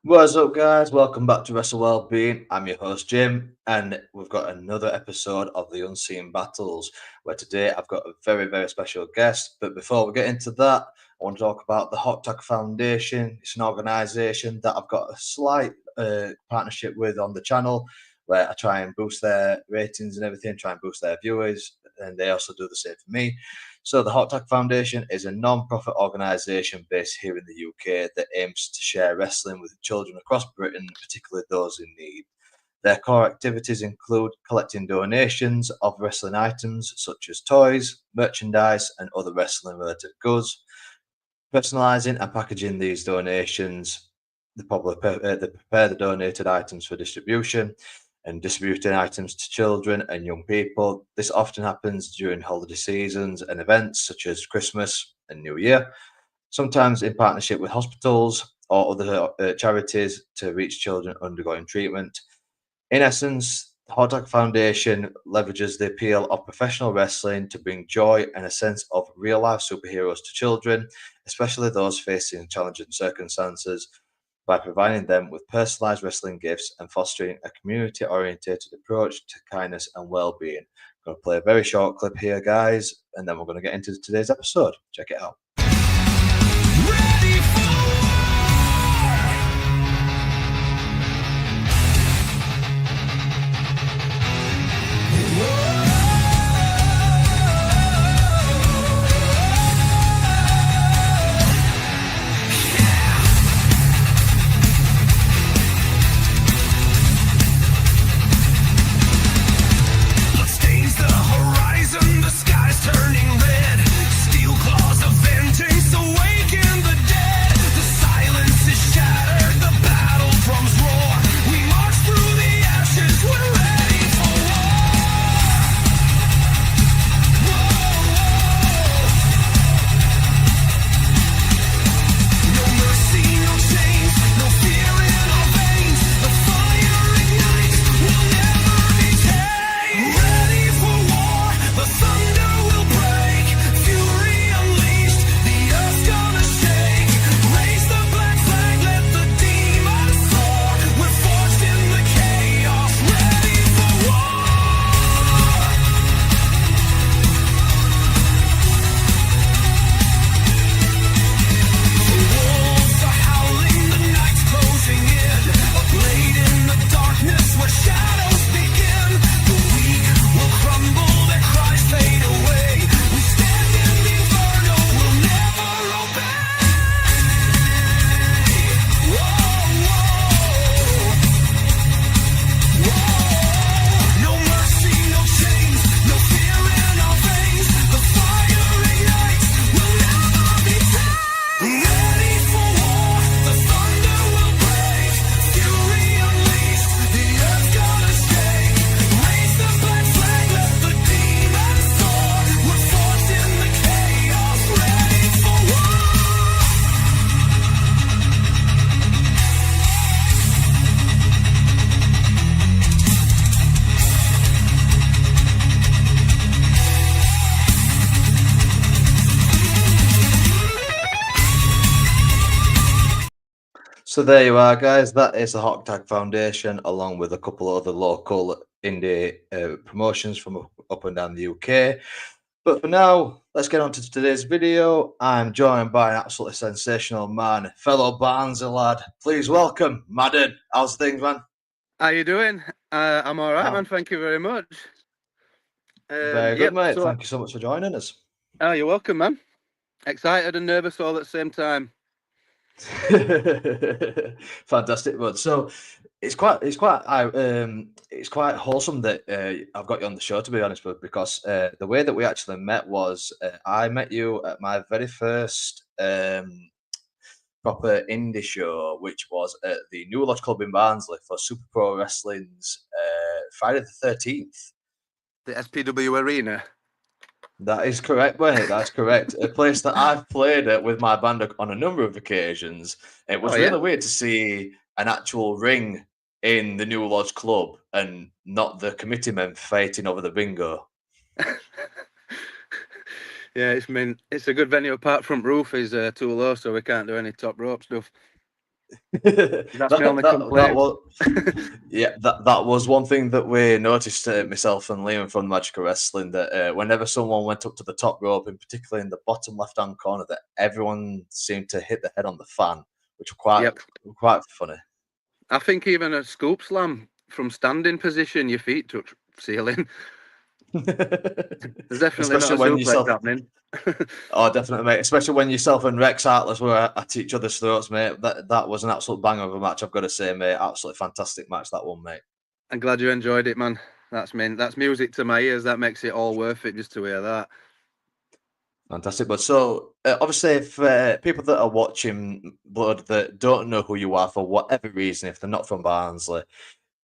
What's up, guys? Welcome back to Wrestle Wellbeing. I'm your host, Jim, and we've got another episode of the Unseen Battles, where today I've got a very, very special guest. But before we get into that, I want to talk about the Hot Tag Foundation. It's an organisation that I've got a slight partnership with on the channel, where I try and boost their ratings and everything, try and boost their viewers, and they also do the same for me. So the Hot Tag Foundation is a non-profit organisation based here in the UK that aims to share wrestling with children across Britain, particularly those in need. Their core activities include collecting donations of wrestling items such as toys, merchandise, and other wrestling-related goods, personalising and packaging these donations. They prepare the donated items for distribution and distributing items to children and young people. This often happens during holiday seasons and events such as Christmas and New Year, sometimes in partnership with hospitals or other charities to reach children undergoing treatment. In essence, the Hot Dog Foundation leverages the appeal of professional wrestling to bring joy and a sense of real life superheroes to children, especially those facing challenging circumstances, by providing them with personalized wrestling gifts and fostering a community oriented approach to kindness and well being. I'm going to play a very short clip here, guys, and then we're going to get into today's episode. Check it out. Ready for Stains the horizon, the sky's turning red. Steel claws of vengeance awaken the dead. The silence is shattered, the battle drums roar. We march through the ashes, we're ready for war. No mercy, no chains, no fear in our veins. The fire ignites, we'll never be tamed. Ready for war, the thunder will break. Fury unleashed, the earth's gonna shake. Raise the black flag, let the demons soar. We're forged in the chaos, ready for war. Wolves are howling, the night's closing in. A blade in the darkness where shadows begin. The weak will crumble, their cries fade away. We stand in the inferno, we'll never obey. No mercy, no chains, no fear in our veins. The fire ignites, we'll never be tamed. Ready for war, the thunder will break. Fury unleashed, the earth's gonna shake. Raise the black flag, let the demons soar. We're forged in the chaos, ready for war. So there you are, guys. That is the Hot Tag Foundation, along with a couple of other local indie promotions from up and down the UK. But for now, let's get on to today's video. I'm joined by an absolutely sensational man, fellow Barnsley lad. Please welcome Madden. How's things, man? How you doing? I'm all right, Um, man. Thank you very much. Very good, mate. Thank you so much for joining us. Oh, you're welcome, man. Excited and nervous all at the same time. Fantastic, bud. So it's quite wholesome that I've got you on the show, to be honest, bud, because the way that we actually met was I met you at my very first proper indie show, which was at the New Lodge Club in Barnsley for Super Pro Wrestling's Friday the 13th. The SPW Arena. That is correct, mate. That's correct. A place that I've played at with my band on a number of occasions. It was really weird to see an actual ring in the New Lodge Club and not the committee men fighting over the bingo. Yeah, it's a good venue. Apart from roof is too low, so we can't do any top rope stuff. That's my only That complaint. was yeah, that was one thing that we noticed, myself and Liam from Magical Wrestling, that whenever someone went up to the top rope, and particularly in the bottom left hand corner, that everyone seemed to hit the head on the fan, which were Yep. quite funny. I think even a scoop slam from standing position, your feet touch ceiling. There's definitely not Especially a when suplex yourself, happening. oh, definitely, mate. Especially when yourself and Rex Atlas were at each other's throats, mate. That was an absolute banger of a match. I've got to say, mate. Absolutely fantastic match, that one, mate. I'm glad you enjoyed it, man. That's music to my ears. That makes it all worth it just to hear that. Fantastic. But so, obviously, if people that are watching Blood that don't know who you are for whatever reason, if they're not from Barnsley,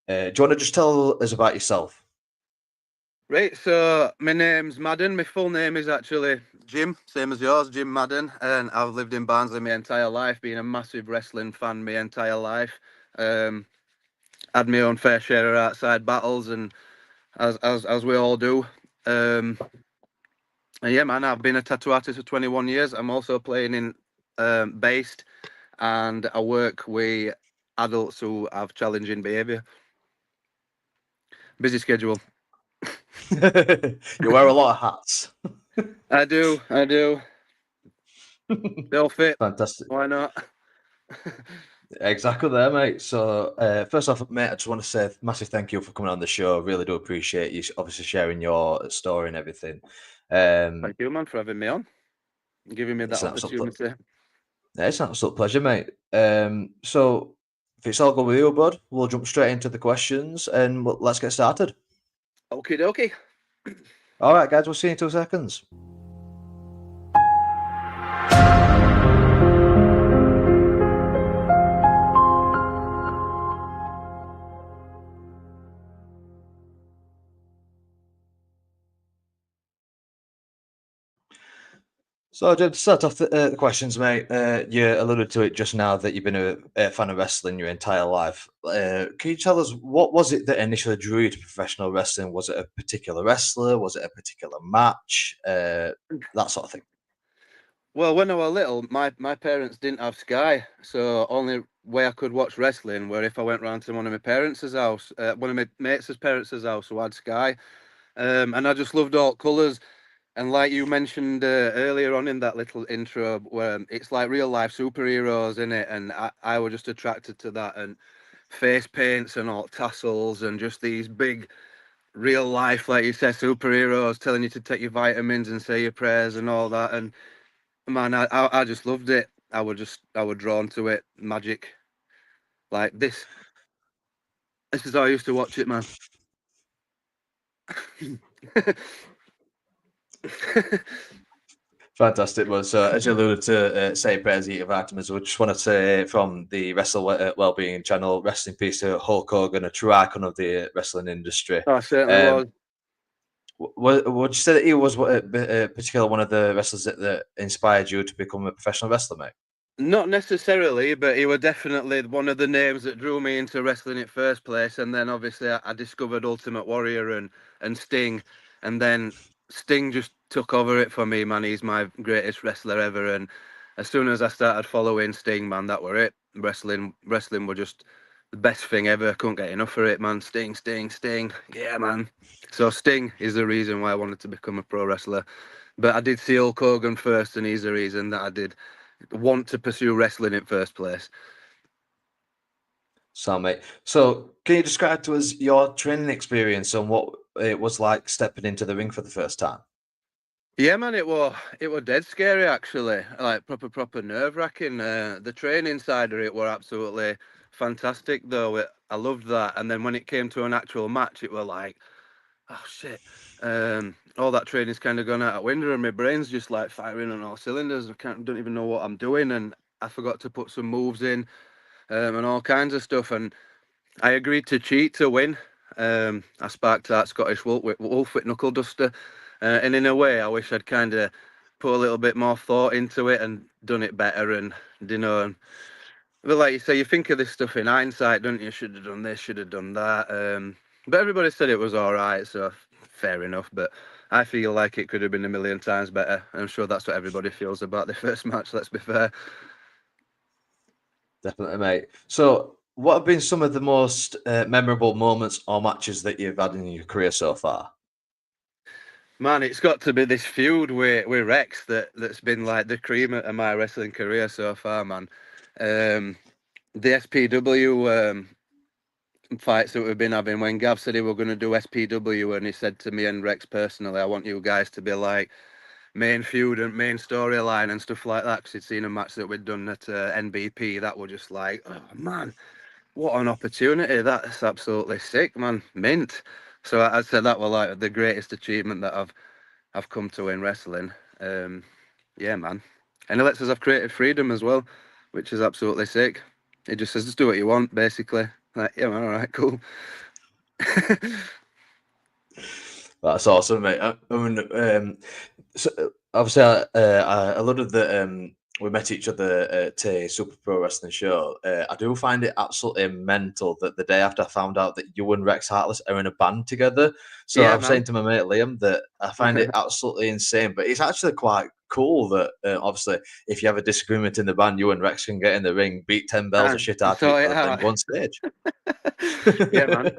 do you want to just tell us about yourself? Right, so my name's Madden. My full name is actually Jim, same as yours, Jim Madden. And I've lived in Barnsley my entire life, been a massive wrestling fan my entire life. Had my own fair share of outside battles, and as we all do. And yeah, man, I've been a tattoo artist for 21 years. I'm also playing in based, and I work with adults who have challenging behaviour. Busy schedule. You wear a lot of hats. I do. They all fit. Fantastic. Why not? Exactly there, mate. So, first off, mate, I just want to say a massive thank you for coming on the show. Really do appreciate you obviously sharing your story and everything. Thank you, man, for having me on, and giving me that It's an absolute, opportunity. it's an absolute pleasure, mate. So, if it's all good with you, bud, we'll jump straight into the questions and let's get started. Okie dokie. All right, guys, we'll see you in 2 seconds. So, to start off the questions, mate, you alluded to it just now that you've been a fan of wrestling your entire life. Can you tell us what was it that initially drew you to professional wrestling? Was it a particular wrestler? Was it a particular match? That sort of thing. Well, when I was little, my parents didn't have Sky, so only way I could watch wrestling were if I went round to one of my parents' house, one of my mates' parents' house who had Sky, and I just loved all colours. And like you mentioned earlier on in that little intro, where it's like real life superheroes in it, and I was just attracted to that, and face paints and all tassels and just these big real life, like you said, superheroes telling you to take your vitamins and say your prayers and all that. And man, I just loved it. I was drawn to it. Magic, like this. This is how I used to watch it, man. Fantastic. Well, so as you alluded to, say prayers, eat your vitamins. We just want to say from the Wrestle Wellbeing channel, rest in peace to Hulk Hogan, a true icon of the wrestling industry. I certainly Um, was. would you say that he was particular one of the wrestlers that inspired you to become a professional wrestler, mate? Not necessarily, but he was definitely one of the names that drew me into wrestling in first place. And then obviously I discovered Ultimate Warrior and Sting, and then Sting just took over it for me, man. He's my greatest wrestler ever. And as soon as I started following Sting, man, that were it. Wrestling were just the best thing ever. I couldn't get enough of it, man. Sting, Sting, Sting. Yeah, man. So Sting is the reason why I wanted to become a pro wrestler. But I did see Hulk Hogan first, and he's the reason that I did want to pursue wrestling in first place. So, mate. So, can you describe to us your training experience and what it was like stepping into the ring for the first time? Yeah, man, it was dead scary actually, like proper nerve wracking. The training side of it were absolutely fantastic though. I loved that, and then when it came to an actual match, it were like, oh shit. All that training's kind of gone out of window, and my brain's just like firing on all cylinders. Don't even know what I'm doing, and I forgot to put some moves in, and all kinds of stuff. And I agreed to cheat to win. I sparked that Scottish wolf with knuckle duster, and in a way, I wish I'd kind of put a little bit more thought into it and done it better. And you know, but like you say, you think of this stuff in hindsight, don't you? Should have done this, should have done that. But everybody said it was all right, so fair enough. But I feel like it could have been a million times better. I'm sure that's what everybody feels about the first match. Let's be fair. Definitely, mate. So, what have been some of the most memorable moments or matches that you've had in your career so far? Man, it's got to be this feud with Rex that's been like the cream of my wrestling career so far, man. The SPW fights that we've been having, when Gav said he were going to do SPW, and he said to me and Rex personally, I want you guys to be like main feud and main storyline and stuff like that, because he'd seen a match that we'd done at NBP that were just like, oh man, what an opportunity. That's absolutely sick, man. Mint. So I'd say that was like the greatest achievement that I've come to in wrestling. Yeah, man. And it lets us have creative freedom as well, which is absolutely sick. It just says, just do what you want, basically. Like, yeah, man, all right, cool. That's awesome, mate. I mean, so obviously, I love that we met each other at a Super Pro Wrestling show. I do find it absolutely mental that the day after I found out that you and Rex Hartless are in a band together. So Yeah, I'm saying man. to my mate Liam that I find it absolutely insane, but it's actually quite cool that obviously if you have a disagreement in the band, you and Rex can get in the ring, beat 10 bells of And shit out of each sort it other, then out. go on stage. Yeah, man.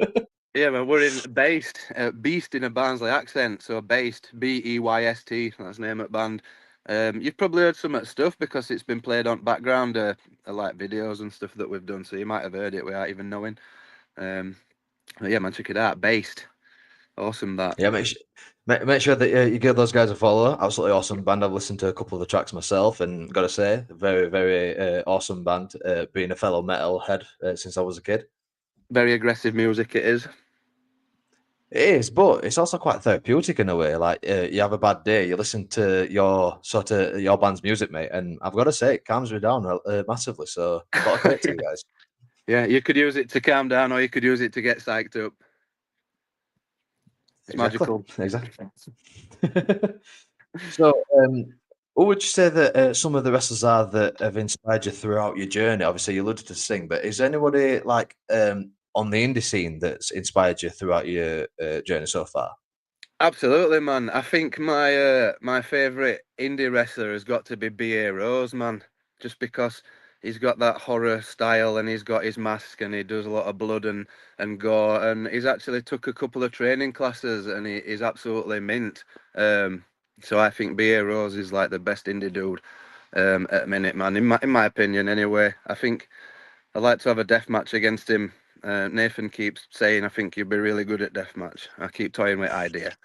Yeah, man. We're in Based, Beast in a Barnsley accent. So Based, Beyst. That's the name of the band. You've probably heard some of that stuff because it's been played on background, like videos and stuff that we've done. So you might have heard it without even knowing. Um, but yeah, man, check it out. Based. Awesome, that. Yeah, make sure that you give those guys a follow. Absolutely awesome band. I've listened to a couple of the tracks myself, and got to say, very, very awesome band. Being a fellow metalhead since I was a kid, Very aggressive music it is. it is, but it's also quite therapeutic in a way. Like you have a bad day, you listen to your band's music, mate, and I've got to say, it calms me down massively. So, a lot of credit to Yeah. you guys. Yeah, you could use it to calm down or you could use it to get psyched up. It's Exactly, magical. exactly. So, who would you say that some of the wrestlers are that have inspired you throughout your journey? Obviously, you alluded to Sting, but is there anybody like on the indie scene that's inspired you throughout your journey so far? Absolutely, man. I think my favourite indie wrestler has got to be B.A. Rose, man. Just because he's got that horror style and he's got his mask and he does a lot of blood and gore, and he's actually took a couple of training classes and he's absolutely mint. So I think B.A. Rose is like the best indie dude at the minute, man. In my opinion, anyway. I think I'd like to have a death match against him. Nathan keeps saying I think you'd be really good at deathmatch. I keep toying with idea.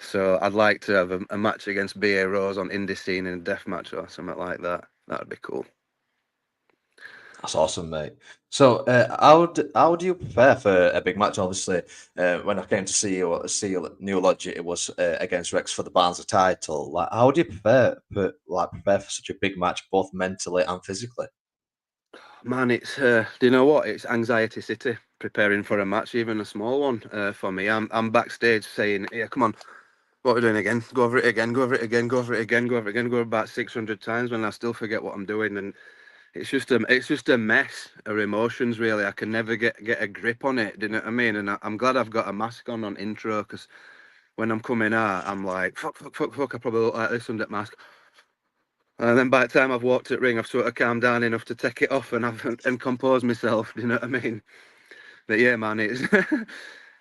So I'd like to have a match against B.A. Rose on indie scene in a death match or something like that. That would be cool. That's awesome, mate. So, how do you prepare for a big match? Obviously, when I came to see you at New Lodge, it was against Rex for the Barnsley title. Like, how do you prepare for such a big match, both mentally and physically? Man, it's do you know what? It's anxiety city preparing for a match, even a small one. For me, I'm backstage saying, "Yeah, come on, what are we doing again? Go over it again. Go over it again. Go over it again. Go over it again. Go about 600 times when I still forget what I'm doing, and it's just a mess of emotions. Really, I can never get a grip on it. Do you know what I mean? And I'm glad I've got a mask on intro because when I'm coming out, I'm like, fuck, fuck, fuck, fuck. I probably look like this under mask. And then by the time I've walked at ring, I've sort of calmed down enough to take it off and compose myself. Do you know what I mean? But yeah, man, it's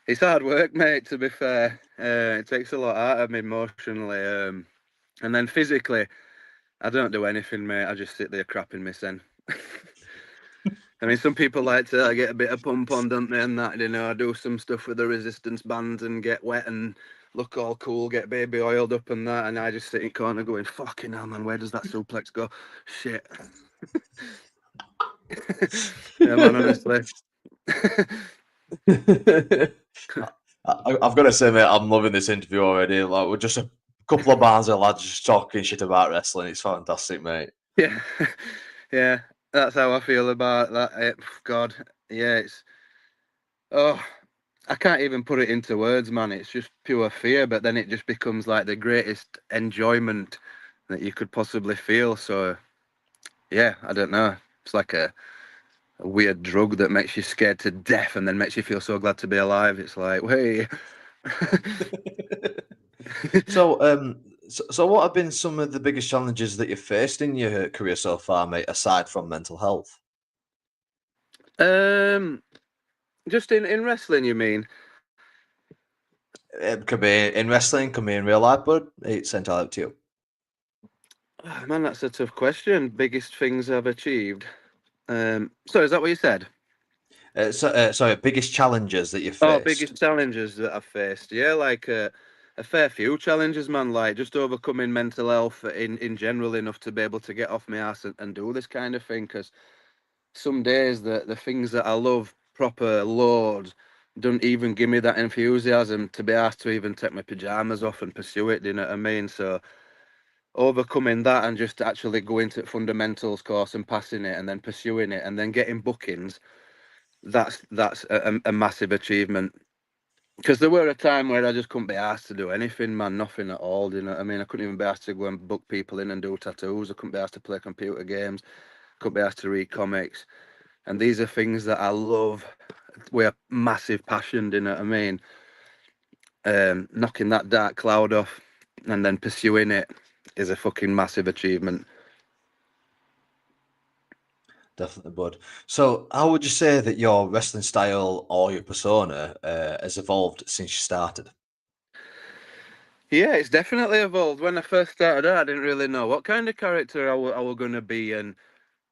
it's hard work, mate. To be fair, it takes a lot out of me emotionally, and then physically, I don't do anything, mate. I just sit there crapping my sen. I mean, some people like to get a bit of pump on, don't they? And that, I do some stuff with the resistance bands and get wet and look all cool, get baby oiled up and that. And I just sit in corner going, fucking hell, man, where does that suplex go? Shit. Yeah, man, honestly. I've got to say, mate, I'm loving this interview already. Like, we're just a couple of bars of lads just talking shit about wrestling. It's fantastic, mate. Yeah. Yeah, that's how I feel about that. God, yeah, oh, I can't even put it into words, man. It's just pure fear, but then it just becomes like the greatest enjoyment that you could possibly feel. So, yeah, I don't know. It's like a weird drug that makes you scared to death and then makes you feel so glad to be alive. It's like, hey. So, so what have been some of the biggest challenges that you've faced in your career so far, mate, aside from mental health? Just in wrestling, you mean? It could be in wrestling, could be in real life, but it's entirely up to you. Oh, man, that's a tough question. Biggest things I've achieved. Sorry, is that what you said? Sorry, biggest challenges that you Oh, faced. biggest challenges that I've faced. Yeah, like a fair few challenges, man. Like just overcoming mental health in general enough to be able to get off my ass and do this kind of thing. Because some days the things that I love proper loads don't even give me that enthusiasm to be asked to even take my pajamas off and pursue it. Do you know what I mean? So overcoming that and just actually going to fundamentals course and passing it and then pursuing it and then getting bookings. That's a massive achievement. Because there were a time where I just couldn't be asked to do anything, man, nothing at all. Do you know what I mean? I couldn't even be asked to go and book people in and do tattoos. I couldn't be asked to play computer games. Couldn't be asked to read comics. And these are things that I love with a massive passion. Do you know what I mean? Knocking that dark cloud off and then pursuing it is a fucking massive achievement. Definitely, bud. So, how would you say that your wrestling style or your persona has evolved since you started? Yeah, it's definitely evolved. When I first started out, I didn't really know what kind of character I was going to be. And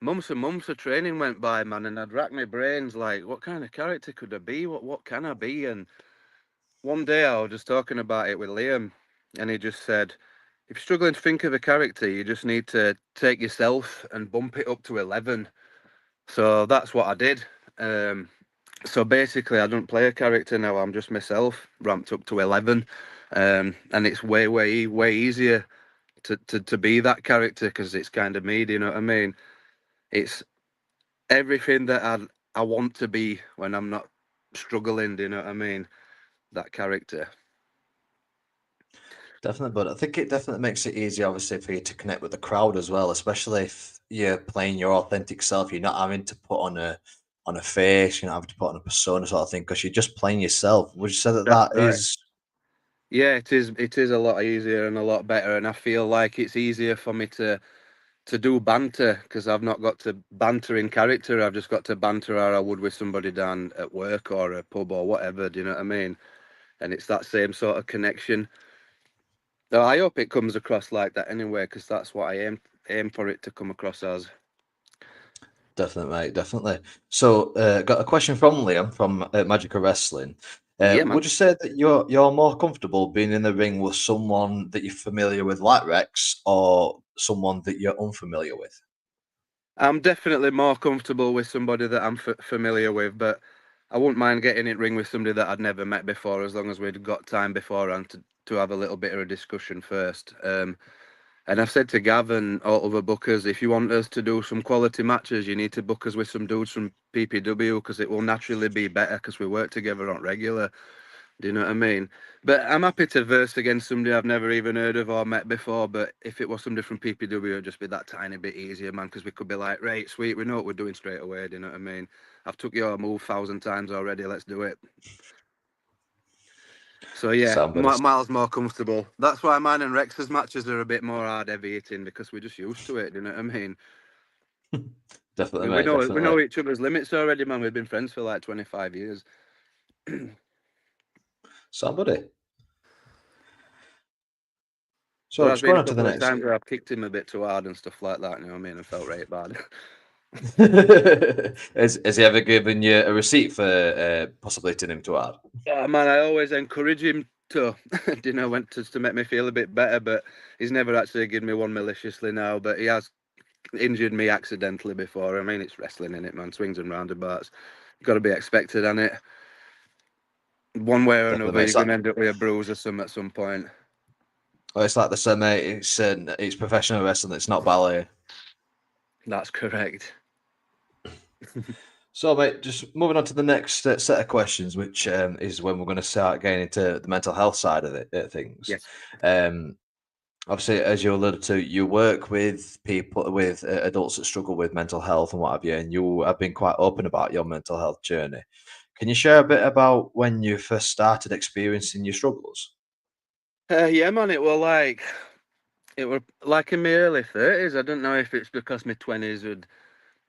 months and months of training went by, man, and I'd rack my brains like, what kind of character could I be? What can I be? And one day I was just talking about it with Liam, and he just said, if you're struggling to think of a character, you just need to take yourself and bump it up to 11. So that's what I did. Um, so basically, I don't play a character now. I'm just myself, ramped up to 11, and it's way easier to be that character because it's kind of me. Do you know what I mean? It's everything that I want to be when I'm not struggling. Do you know what I mean? That character. Definitely, but I think it definitely makes it easy, obviously, for you to connect with the crowd as well, especially if you're playing your authentic self. You're not having to put on a face, you're not having to put on a persona sort of thing, because you're just playing yourself. Would you say that That's that right. is Yeah, it is. It is a lot easier and a lot better, and I feel like it's easier for me to do banter because I've not got to banter in character. I've just got to banter how I would with somebody down at work or a pub or whatever. Do you know what I mean? And it's that same sort of connection. So I hope it comes across like that anyway, because that's what I aim for it to come across as. definitely, mate, definitely. So, got a question from Liam from Magical Wrestling. Yeah, man. Would you say that you're more comfortable being in the ring with someone that you're familiar with, like Rex, or someone that you're unfamiliar with? I'm definitely more comfortable with somebody that I'm familiar with, but I wouldn't mind getting in ring with somebody that I'd never met before, as long as we'd got time beforehand to have a little bit of a discussion first. And I've said to Gavin, all other bookers, if you want us to do some quality matches, you need to book us with some dudes from PPW because it will naturally be better because we work together on regular. Do you know what I mean? But I'm happy to verse against somebody I've never even heard of or met before. But if it was somebody from PPW, it'd just be that tiny bit easier, man, because we could be like, right, sweet, we know what we're doing straight away. Do you know what I mean? I've took your move 1,000 times already. Let's do it. So yeah, Somebody, miles more comfortable. That's why mine and Rex's matches are a bit more hard heavy hitting because we're just used to it. Do you know what I mean? definitely, We mate, know definitely. each other's limits already, man. We've been friends for like 25 years. Somebody. There So, has just been going a on to the couple of next. times where I've kicked him a bit too hard and stuff like that. You know what I mean? And felt right bad. Has he ever given you a receipt for possibly hitting him too hard? Oh, man, I always encourage him to, you know, when to make me feel a bit better, but he's never actually given me one maliciously now. But he has injured me accidentally before. I mean, it's wrestling in it, man. Swings and roundabouts. Got to be expected, on it. One way or Definitely, another, mate. you're gonna end up with a bruise or some at some point. It's like the same, mate. It's professional wrestling. It's not ballet. That's correct. So, mate, just moving on to the next set of questions, which is when we're going to start getting into the mental health side of things. Yes. Um, Obviously, as you alluded to, you work with people, with adults that struggle with mental health and what have you, and you have been quite open about your mental health journey. Can you share a bit about when you first started experiencing your struggles? Yeah, man. It were like in my early 30s. I don't know if it's because my 20s would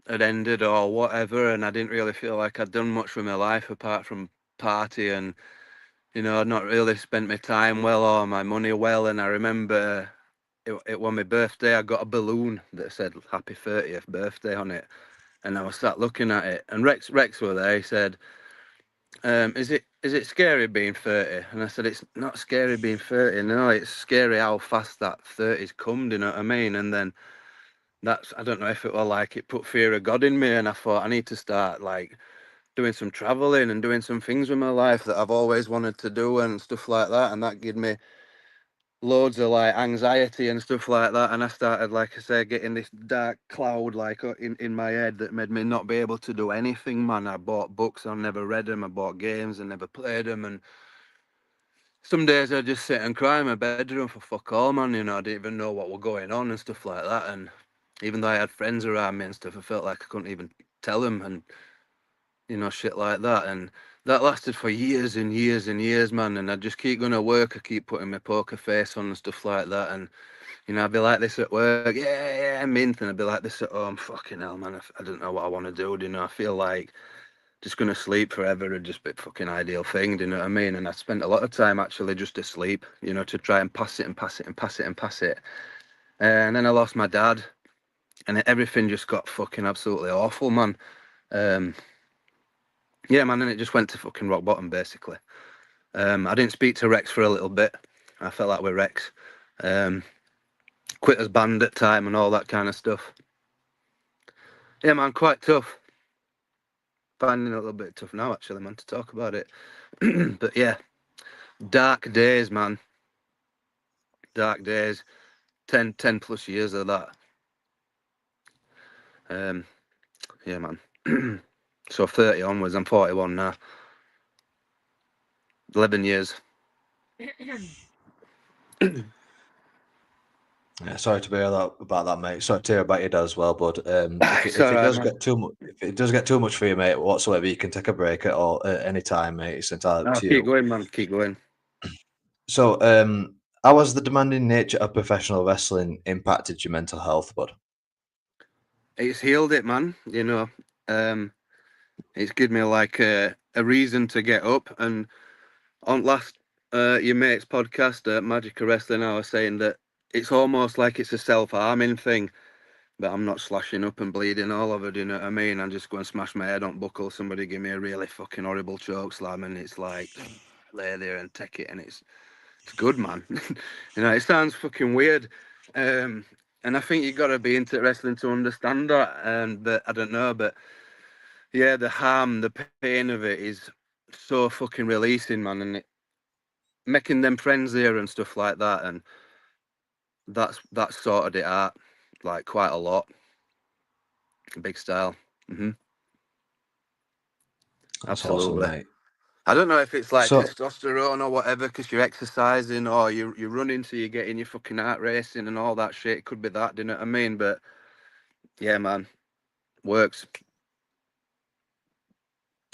had ended or whatever, and I didn't really feel like I'd done much with my life apart from party, and I'd not really spent my time well or my money well. And I remember it was my birthday. I got a balloon that said "Happy 30th Birthday" on it, and I was sat looking at it. And Rex were there. He said, "Is it scary being 30?" And I said, "It's not scary being 30. No, it's scary how fast that 30's come. Do you know what I mean?" And then I don't know if it was like it put fear of God in me, and I thought I need to start like doing some traveling and doing some things with my life that I've always wanted to do and stuff like that. And that gave me loads of like anxiety and stuff like that. And I started, like I say, getting this dark cloud like in my head that made me not be able to do anything, man. I bought books, I never read them. I bought games and never played them. And some days I just sit and cry in my bedroom for fuck all, man. I didn't even know what were going on and stuff like that. And even though I had friends around me and stuff, I felt like I couldn't even tell them. And shit like that. And that lasted for years and years and years, man. And I just keep going to work. I keep putting my poker face on and stuff like that. And, I'd be like this at work, yeah, mint. And I'd be like this at home, fucking hell, man. I don't know what I want to do. I feel like just going to sleep forever would just be a fucking ideal thing. Do you know what I mean? And I spent a lot of time actually just asleep, to try and pass it and pass it and pass it and pass it. And then I lost my dad. And everything just got fucking absolutely awful, man. Yeah, man, and it just went to fucking rock bottom, basically. I didn't speak to Rex for a little bit. I felt like with Rex. Quit as band at time and all that kind of stuff. Yeah, man, quite tough. Finding it a little bit tough now, actually, man, to talk about it. But yeah, dark days, man. Dark days. 10 plus years of that. Yeah, man. So 30 onwards, I'm 41 now. 11 years. Yeah, sorry to hear that about that, mate. Sorry to hear about your dad as well, bud. It's If all it right, does man. get too much, if it does get too much for you, mate, whatsoever, you can take a break at any time, mate. It's entirely up No, to keep you. going, man. Keep going. So, how has the demanding nature of professional wrestling impacted your mental health, bud? It's healed it, man. It's given me like a reason to get up. And on last your mate's podcast, Magic of Wrestling, I was saying that it's almost like it's a self-harming thing, but I'm not slashing up and bleeding all over. Do you know what I mean? I'm just going to smash my head on buckle. Somebody give me a really fucking horrible choke slam, and it's like lay there and take it, and it's good, man. It sounds fucking weird. And I think you got to be into wrestling to understand that. But I don't know, but yeah, the harm, the pain of it is so fucking releasing, man, and making them friends there and stuff like that, and that's sorted it out like quite a lot, big style. That's awesome, Absolutely. mate. I don't know if it's like So, testosterone or whatever, because you're exercising or you're running, so you're getting your fucking heart racing and all that shit. It could be that, do you know what I mean? But yeah, man, works.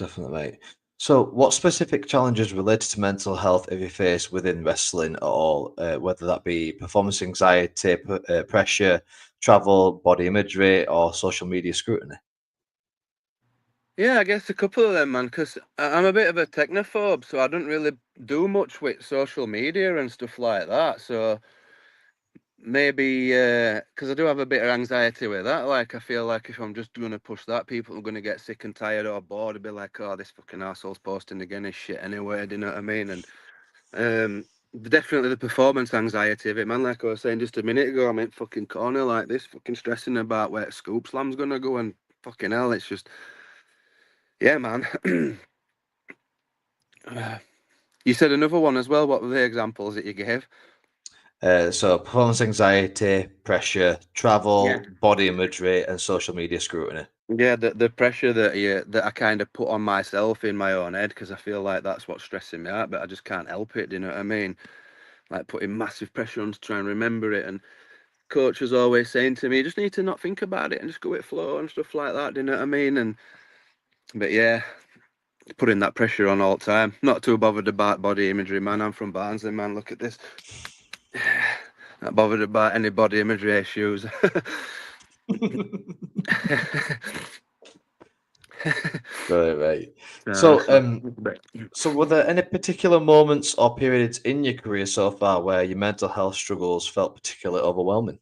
definitely, mate. So, what specific challenges related to mental health have you faced within wrestling at all? Whether that be performance anxiety, pressure, travel, body imagery, or social media scrutiny? Yeah, I guess a couple of them, man, because I'm a bit of a technophobe, so I don't really do much with social media and stuff like that. So maybe because I do have a bit of anxiety with that. Like, I feel like if I'm just going to push that, people are going to get sick and tired or bored and be like, oh, this fucking asshole's posting again his shit anyway. Do you know what I mean? And definitely the performance anxiety of it, man. Like I was saying just a minute ago, I'm in fucking corner like this, fucking stressing about where Scoop Slam's going to go, and fucking hell, it's just, yeah, man. You said another one as well. What were the examples that you gave? So, performance anxiety, pressure, Yeah. travel, body imagery, and social media scrutiny. Yeah, the pressure that I kind of put on myself in my own head, because I feel like that's what's stressing me out, but I just can't help it. Do you know what I mean? Like putting massive pressure on to try and remember it. And coach was always saying to me, you just need to not think about it and just go with flow and stuff like that. Do you know what I mean? But yeah, putting that pressure on all the time. Not too bothered about body imagery, man. I'm from Barnsley, man. Look at this. Not bothered about any body imagery issues. Right, right. So So, that's what. so were there any particular moments or periods in your career so far where your mental health struggles felt particularly overwhelming?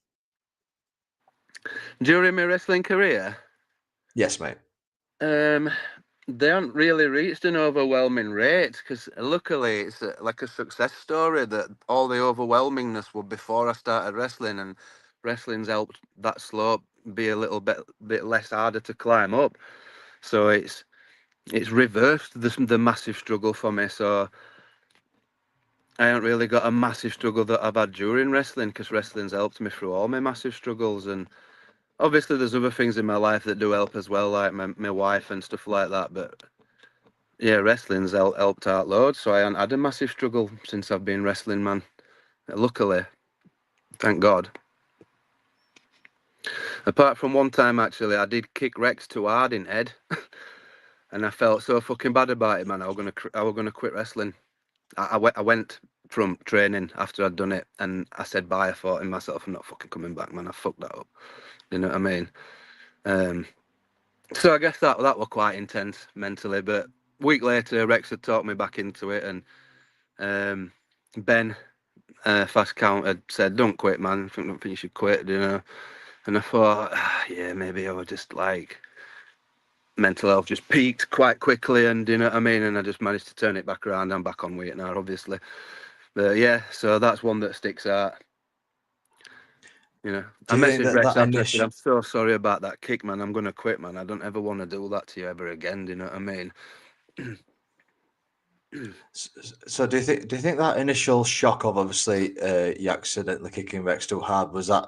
During my wrestling career, Yes, mate. um, they haven't really reached an overwhelming rate because luckily it's like a success story that all the overwhelmingness was before I started wrestling, and wrestling's helped that slope be a little bit less harder to climb up. So it's reversed the massive struggle for me. So I haven't really got a massive struggle that I've had during wrestling because wrestling's helped me through all my massive struggles. And obviously there's other things in my life that do help as well, like my wife and stuff like that. But yeah, wrestling's helped out loads. So I haven't had a massive struggle since I've been wrestling, man. Luckily, thank God. Apart from one time, actually, I did kick Rex too hard in head, and I felt so fucking bad about it, man. I was gonna quit wrestling. I went from training after I'd done it, and I said bye. I thought in myself, I'm not fucking coming back, man. I fucked that up. You know what I mean? Um, so I guess that was quite intense mentally. But a week later, Rex had talked me back into it, and Ben fast count had said, "Don't quit, man. I don't think you should quit." You know. And I thought, yeah, maybe I was just like mental health just peaked quite quickly, and you know what I mean. And I just managed to turn it back around. I'm back on weight now, obviously. But yeah, so that's one that sticks out. You know, I Do you think messaged that Rex that after. I said, initial "I'm so sorry about that kick, man. I'm gonna quit, man. I don't ever want to do that to you ever again." Do you know what I mean? so do you think that initial shock of obviously you accidentally kicking Rex too hard was that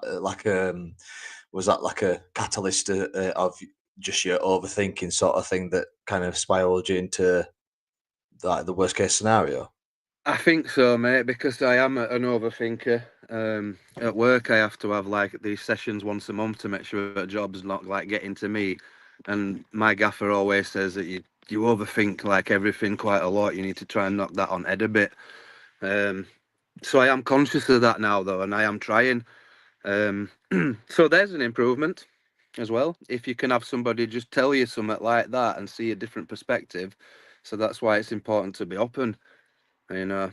like a catalyst of just your overthinking sort of thing that kind of spiraled you into like the worst case scenario? I think so, mate, because I am an overthinker. At work, I have to have like these sessions once a month to make sure a job's not like getting to me. And my gaffer always says that you overthink like everything quite a lot. You need to try and knock that on head a bit. Um, so I am conscious of that now, though, and I am trying. Um, so there's an improvement as well. If you can have somebody just tell you something like that and see a different perspective. So that's why it's important to be open. You know,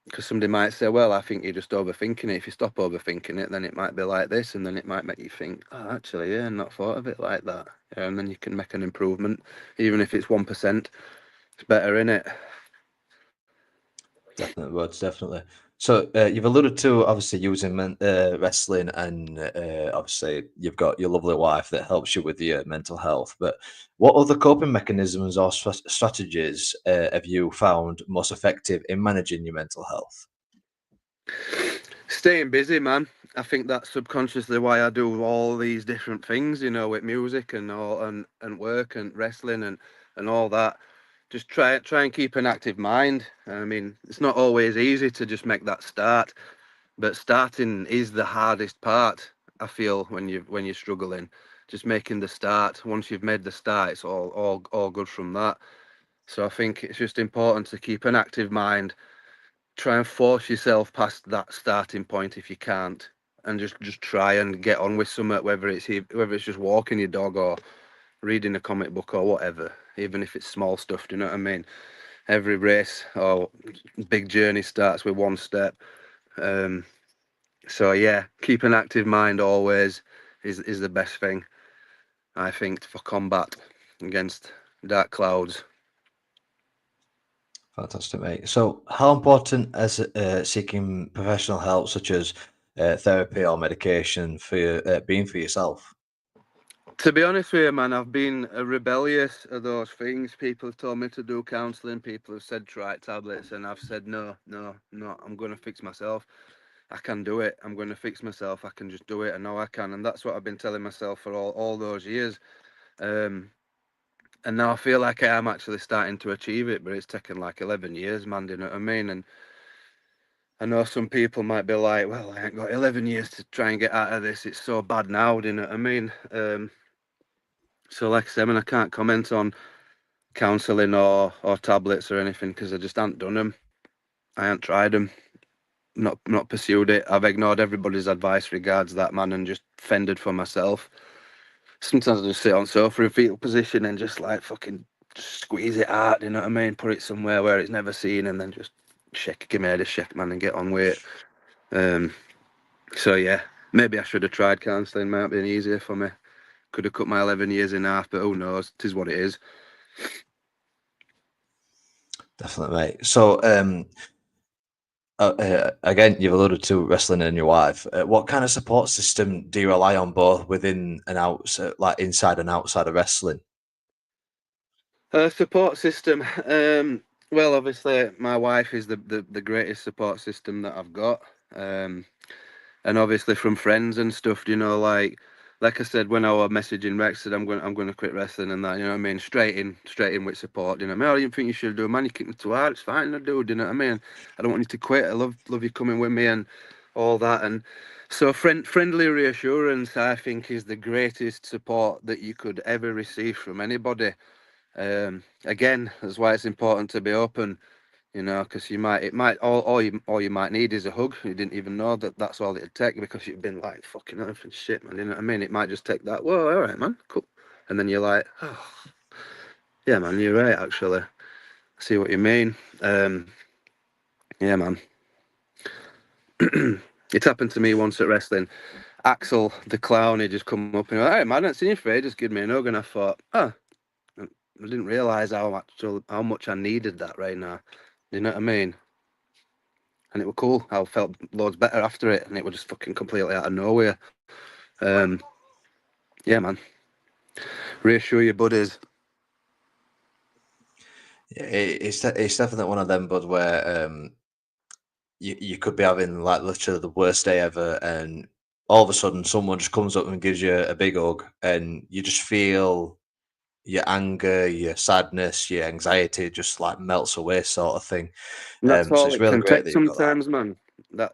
because somebody might say, well, I think you're just overthinking it. If you stop overthinking it, then it might be like this, and then it might make you think, oh, actually, yeah, not thought of it like that. Yeah, and then you can make an improvement, even if it's 1%. It's better, in it. Definitely, words, definitely. So you've alluded to obviously using wrestling, and obviously you've got your lovely wife that helps you with your mental health. But what other coping mechanisms or strategies have you found most effective in managing your mental health? Staying busy, man. I think that's subconsciously why I do all these different things, you know, with music and all and work and wrestling and all that. Just try and keep an active mind. I mean, it's not always easy to just make that start, but starting is the hardest part. I feel when you're struggling, just making the start. Once you've made the start, it's all good from that. So I think it's just important to keep an active mind. Try and force yourself past that starting point if you can't, and just try and get on with something, whether it's just walking your dog or reading a comic book or whatever, even if it's small stuff. Do you know what I mean? Every race or big journey starts with one step. Um, so yeah, keep an active mind always is the best thing, I think, for combat against dark clouds. Fantastic, mate. So, how important is seeking professional help, such as therapy or medication, for being for yourself? To be honest with you, man, I've been rebellious of those things. People have told me to do counselling. People have said try tablets, and I've said no, no, no. I'm going to fix myself. I can do it. I'm going to fix myself. I can just do it. I know I can, and that's what I've been telling myself for all those years. Um, and now I feel like I am actually starting to achieve it, but it's taken like 11 years, man. Do you know what I mean? And I know some people might be like, "Well, I ain't got 11 years to try and get out of this. It's so bad now." Do you know what I mean? So, like I said, I mean, I can't comment on counselling or tablets or anything because I just haven't done them. I haven't tried them, not pursued it. I've ignored everybody's advice regards that, man, and just fended for myself. Sometimes I just sit on sofa in fetal position and just like fucking just squeeze it out. You know what I mean? Put it somewhere where it's never seen, and then just give me a shake, man, and get on with it. So yeah, maybe I should have tried counselling. Might have been easier for me. Could have cut my 11 years in half, but who knows? Tis what it is. Definitely, mate. So, again, you've alluded to wrestling and your wife. What kind of support system do you rely on both within and outside, like inside and outside of wrestling? Support system. Well, obviously, my wife is the greatest support system that I've got. Um, and obviously from friends and stuff, you know, like I said when I was messaging Rex, said I'm going to quit wrestling and that, you know what I mean, straight in with support, you know what I mean. Oh, you think you should do, man? You kick me too hard, it's fine, I do, you know what I mean. I don't want you to quit. I love you coming with me and all that. And so friendly reassurance, I think, is the greatest support that you could ever receive from anybody. Again, that's why it's important to be open, you know, because all you might need is a hug. You didn't even know that that's all it'd take because you've been like fucking up and shit, man. You know what I mean? It might just take that. Whoa, all right, man, cool. And then you're like, oh, yeah, man, you're right. Actually, I see what you mean. Yeah, man. It happened to me once at wrestling. Axel, the clown, he just come up and he went, hey, man, I didn't see your face. Just give me a hug, and I thought, oh, I didn't realise how much I needed that right now. You know what I mean? And it was cool. I felt loads better after it, and it was just fucking completely out of nowhere. Um, yeah, man. Reassure your buddies. It's definitely one of them, bud, where you could be having like literally the worst day ever, and all of a sudden someone just comes up and gives you a big hug, and you just feel your anger, your sadness, your anxiety just like melts away, sort of thing. And that's So all it's it really can great take that you've got that. sometimes, man. That,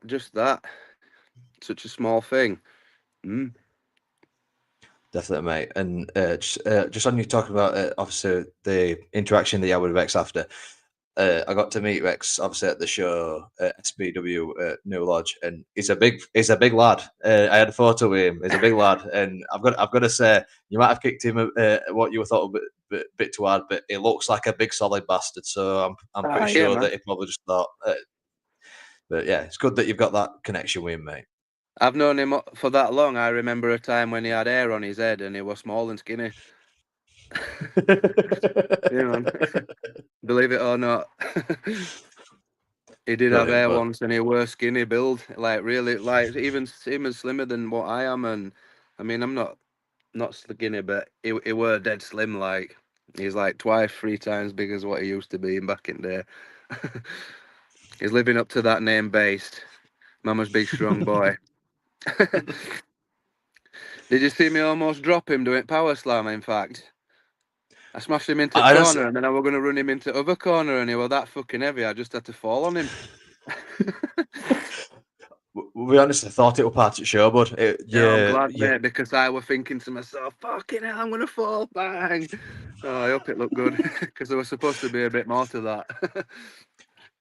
such a small thing. Mm. Definitely, mate. And just on you talking about obviously the interaction that you had with Rex after, I got to meet Rex obviously at the show at SPW New Lodge, and he's a big lad. I had a photo with him. He's a big lad, and I've got to say you might have kicked him what you thought a bit too hard, but he looks like a big solid bastard. So I'm pretty Ah, yeah, sure man. that he probably just thought. But yeah, it's good that you've got that connection with him, mate. I've known him for that long. I remember a time when he had hair on his head and he was small and skinny. Yeah, man. Believe it or not. He did have Brilliant, hair but once and he was skinny build. Like, really, like, even slimmer than what I am. And I mean, I'm not skinny, but he were dead slim. Like, he's like twice, three times big as what he used to be in back in there. He's living up to that name based. Mama's big strong boy. Did you see me almost drop him doing power slam? In fact, I smashed him into I just corner, and then I was going to run him into other corner, and he was that fucking heavy. I just had to fall on him. we honestly thought it was part of the show, bud. Yeah, I'm Yeah, glad, yeah. mate, because I was thinking to myself, "Fucking hell, I'm gonna fall, bang!" Oh, I hope it looked good because there was supposed to be a bit more to that.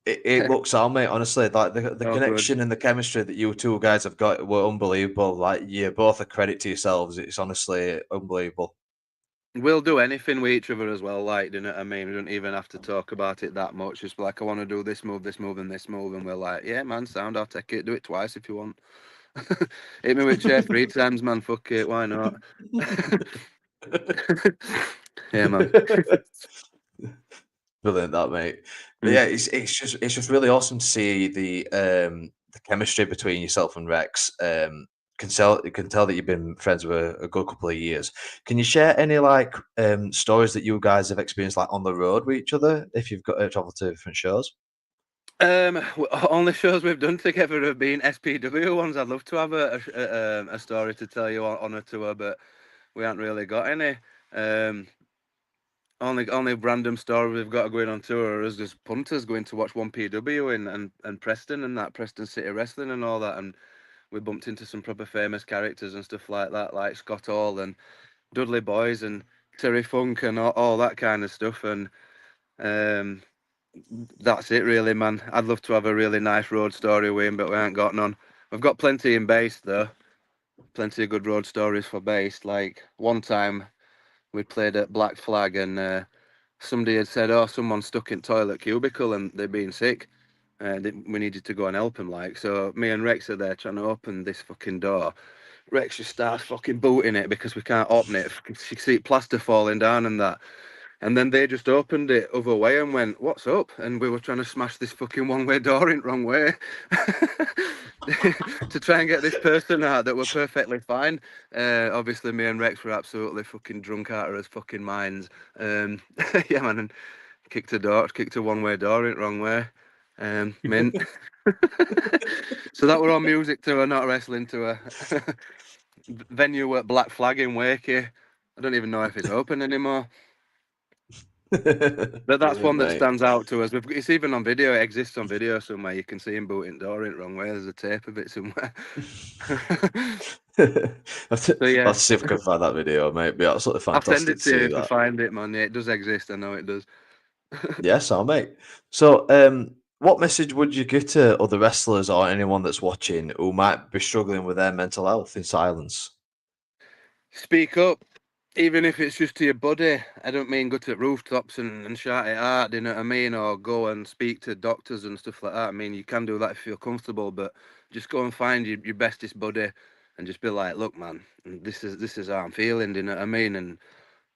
It looks on, mate. Honestly, like the Oh, good. connection and the chemistry that you two guys have got were unbelievable. Like you're both a credit to yourselves. It's honestly unbelievable. We'll do anything with each other as well, like, you know what I mean? We don't even have to talk about it that much. Just be like, I want to do this move, and this move, and we're like, yeah, man, sound, I'll take it. Do it twice if you want. Hit me with chair three times, man. Fuck it, why not? Yeah, man. Brilliant, that mate. But Mm. yeah, it's just really awesome to see the chemistry between yourself and Rex. You can tell that you've been friends with a good couple of years. Can you share any like stories that you guys have experienced like on the road with each other if you've got to travel to different shows? Only shows we've done together have been SPW ones. I'd love to have a story to tell you on a tour, but we haven't really got any. Um, only random story we've got going on tour is just punters going to watch 1PW and Preston and that Preston City Wrestling and all that, and we bumped into some proper famous characters and stuff like that, like Scott Hall and Dudley Boys and Terry Funk and all that kind of stuff. And um, that's it, really, man. I'd love to have a really nice road story with him, but we ain't got none. We've got plenty in base though. plenty of good road stories for base. Like one time we played at Black Flag and somebody had said, "Oh, someone's stuck in toilet cubicle and they're being sick. We needed to go and help him." Like, so me and Rex are there trying to open this fucking door. Rex just starts fucking booting it because we can't open it. You see plaster falling down and that. And then they just opened it other way and went, "What's up?" And we were trying to smash this fucking one-way door in wrong way to try and get this person out that were perfectly fine. Obviously, me and Rex were absolutely fucking drunk out of his fucking minds. Yeah, man, and kicked a one-way door in wrong way. Mint. So that were on music tour, not wrestling tour. Venue at Black Flag in Wakey. I don't even know if it's open anymore. But that's Brilliant, one that mate. stands out to us. It's even on video. It exists on video somewhere. You can see him booting door in the wrong way. There's a tape of it somewhere. I'll So have to yeah, see if I can find that video, mate. It'd be absolutely I'll send fantastic it to to you see if I that. find it, man. Yeah, it does exist. I know it does. Yes, I'll mate. So, what message would you give to other wrestlers or anyone that's watching who might be struggling with their mental health in silence? Speak up, even if it's just to your buddy. I don't mean go to rooftops and shout it out, do you know what I mean? Or go and speak to doctors and stuff like that. I mean, you can do that if you feel comfortable, but just go and find your bestest buddy and just be like, "Look, man, this is how I'm feeling," do you know what I mean? And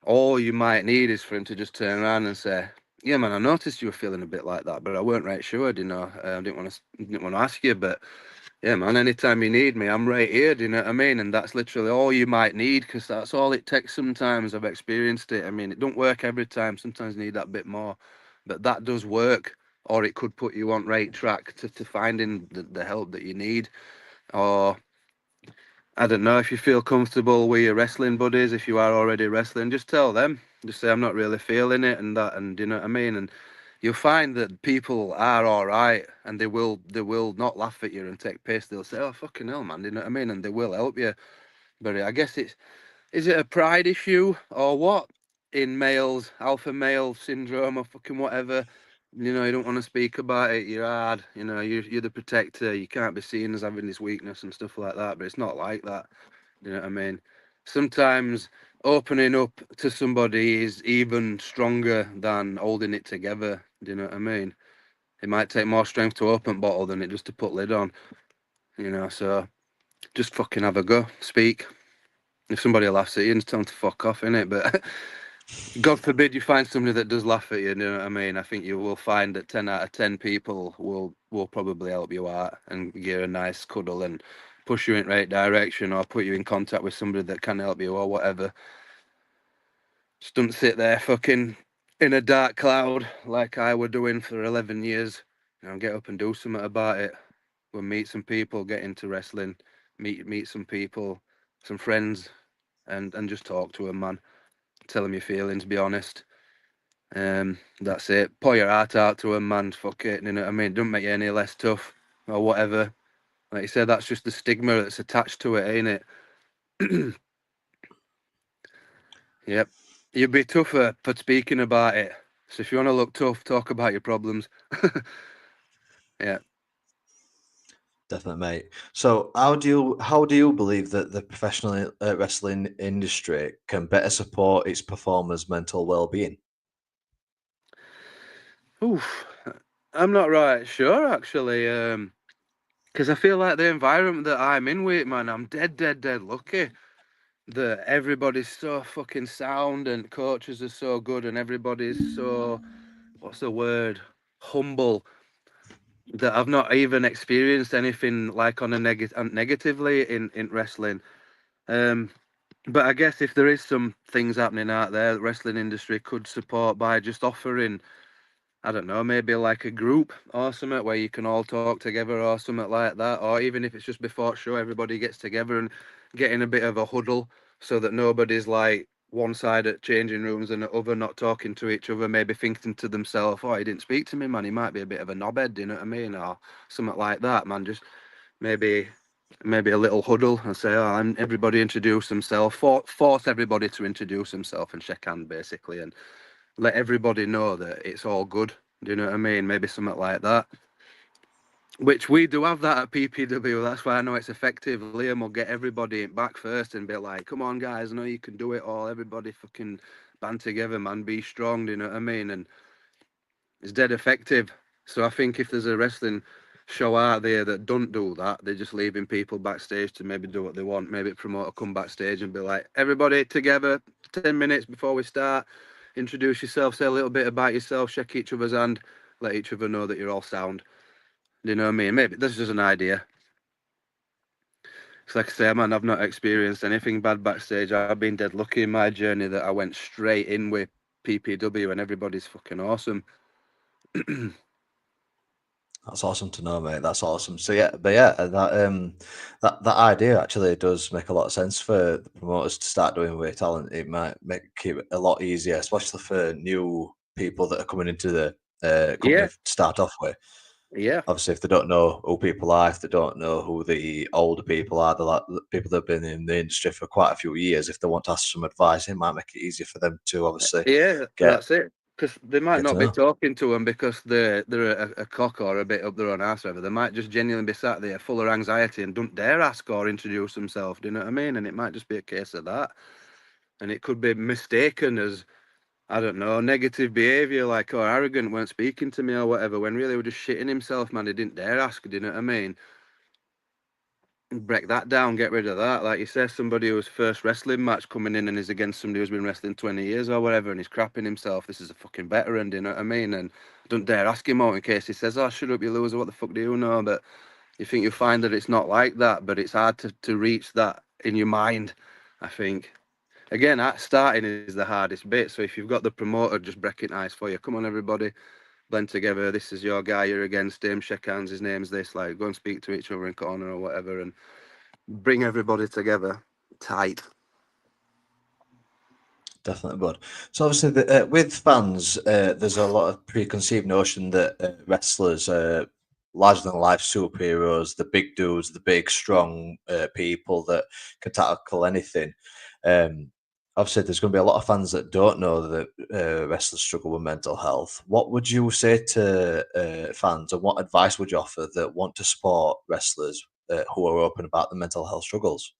all you might need is for him to just turn around and say, "Yeah, man, I noticed you were feeling a bit like that, but I weren't right sure, you know. I didn't want to ask you, but yeah, man, anytime you need me, I'm right here, do you know what I mean?" And that's literally all you might need, because that's all it takes sometimes. I've experienced it. I mean, it don't work every time. Sometimes you need that bit more, but that does work, or it could put you on right track to finding the help that you need. Or I don't know, if you feel comfortable with your wrestling buddies, if you are already wrestling, just tell them. Just say, "I'm not really feeling it," and that, and you know what I mean? And you'll find that people are all right, and they will not laugh at you and take piss. They'll say, "Oh, fucking hell, man," you know what I mean? And they will help you. But I guess is it a pride issue or what? In males, alpha male syndrome or fucking whatever. You know, you don't want to speak about it. You're hard. You know, you're the protector. You can't be seen as having this weakness and stuff like that. But it's not like that. You know what I mean? Sometimes opening up to somebody is even stronger than holding it together. Do you know what I mean? It might take more strength to open bottle than it just to put lid on. You know, so just fucking have a go. Speak. If somebody laughs at you, it's time to fuck off, innit? But God forbid you find somebody that does laugh at you. You know what I mean? I think you will find that 10 out of 10 people will probably help you out and give you a nice cuddle and push you in the right direction, or put you in contact with somebody that can help you or whatever. Just don't sit there fucking in a dark cloud like I were doing for 11 years. You know, get up and do something about it. We'll meet some people, get into wrestling, meet some people, some friends, and just talk to them, man. Tell them your feelings, be honest. That's it. Pour your heart out to them, man. Fuck it. You know what I mean? Don't make you any less tough or whatever. Like you said, that's just the stigma that's attached to it, ain't it? Yep. You'd be tougher for speaking about it. So if you want to look tough, talk about your problems. Yeah. Definitely, mate. So, how do you believe that the professional wrestling industry can better support its performers' mental well-being? Oof. I'm not right sure actually. Because I feel like the environment that I'm in with, man, I'm dead lucky that everybody's so fucking sound and coaches are so good and everybody's so, what's the word, humble, that I've not even experienced anything like on a negatively in wrestling. Um, but I guess if there is some things happening out there, the wrestling industry could support by just offering, I don't know, maybe like a group or something where you can all talk together or something like that. Or even if it's just before show, everybody gets together and get in a bit of a huddle so that nobody's like one side at changing rooms and the other not talking to each other, maybe thinking to themselves, "Oh, he didn't speak to me, man. He might be a bit of a knobhead," you know what I mean? Or something like that, man. Just maybe maybe a little huddle and say, "Oh, and everybody introduce themselves, force everybody to introduce themselves and shake hand basically, and let everybody know that it's all good." Do you know what I mean? Maybe something like that. Which we do have that at PPW. That's why I know it's effective. Liam will get everybody back first and be like, "Come on, guys! I know you can do it all. Everybody fucking band together, man. Be strong." Do you know what I mean? And it's dead effective. So I think if there's a wrestling show out there that don't do that, they're just leaving people backstage to maybe do what they want. Maybe promoter come backstage and be like, "Everybody together, 10 minutes before we start. Introduce yourself, say a little bit about yourself, shake each other's hand, let each other know that you're all sound." Do you know what I mean? Maybe this is just an idea. It's like I say, man, I've not experienced anything bad backstage. I've been dead lucky in my journey that I went straight in with PPW and everybody's fucking awesome. That's awesome to know, mate. That's awesome. So yeah, but yeah, that idea actually does make a lot of sense for the promoters to start doing weight talent. It might make it a lot easier, especially for new people that are coming into the company Yeah, to start off with. yeah, Obviously, if they don't know who people are, if they don't know who the older people are, the people that have been in the industry for quite a few years, if they want to ask some advice, it might make it easier for them to obviously yeah, get that's it. Because they might get to not be know. talking to them because they're a cock or a bit up their own arse, whatever. They might just genuinely be sat there full of anxiety and don't dare ask or introduce themselves. Do you know what I mean? And it might just be a case of that. And it could be mistaken as, I don't know, negative behaviour, like, or arrogant, weren't speaking to me or whatever, when really we're just shitting himself, man. He didn't dare ask, do you know what I mean? Break that down, get rid of that. Like you said, somebody who's first wrestling match coming in and is against somebody who's been wrestling 20 years or whatever, and he's crapping himself. This is a fucking veteran, do you know what I mean? And don't dare ask him out in case he says, "Oh, shut up, you loser, what the fuck do you know?" But you think you'll find that it's not like that, but it's hard to reach that in your mind, I think. Again, starting is the hardest bit. So if you've got the promoter just breaking ice for you, come on, everybody, blend together. This is your guy, you're against him, shake hands, his name's this, like, go and speak to each other in corner or whatever, and bring everybody together tight. Definitely, bud. So obviously, with fans, there's a lot of preconceived notion that wrestlers are larger than life superheroes, the big dudes, the big strong people that can tackle anything. Um, Obviously, there's going to be a lot of fans that don't know that wrestlers struggle with mental health. What would you say to fans, and what advice would you offer that want to support wrestlers who are open about the mental health struggles?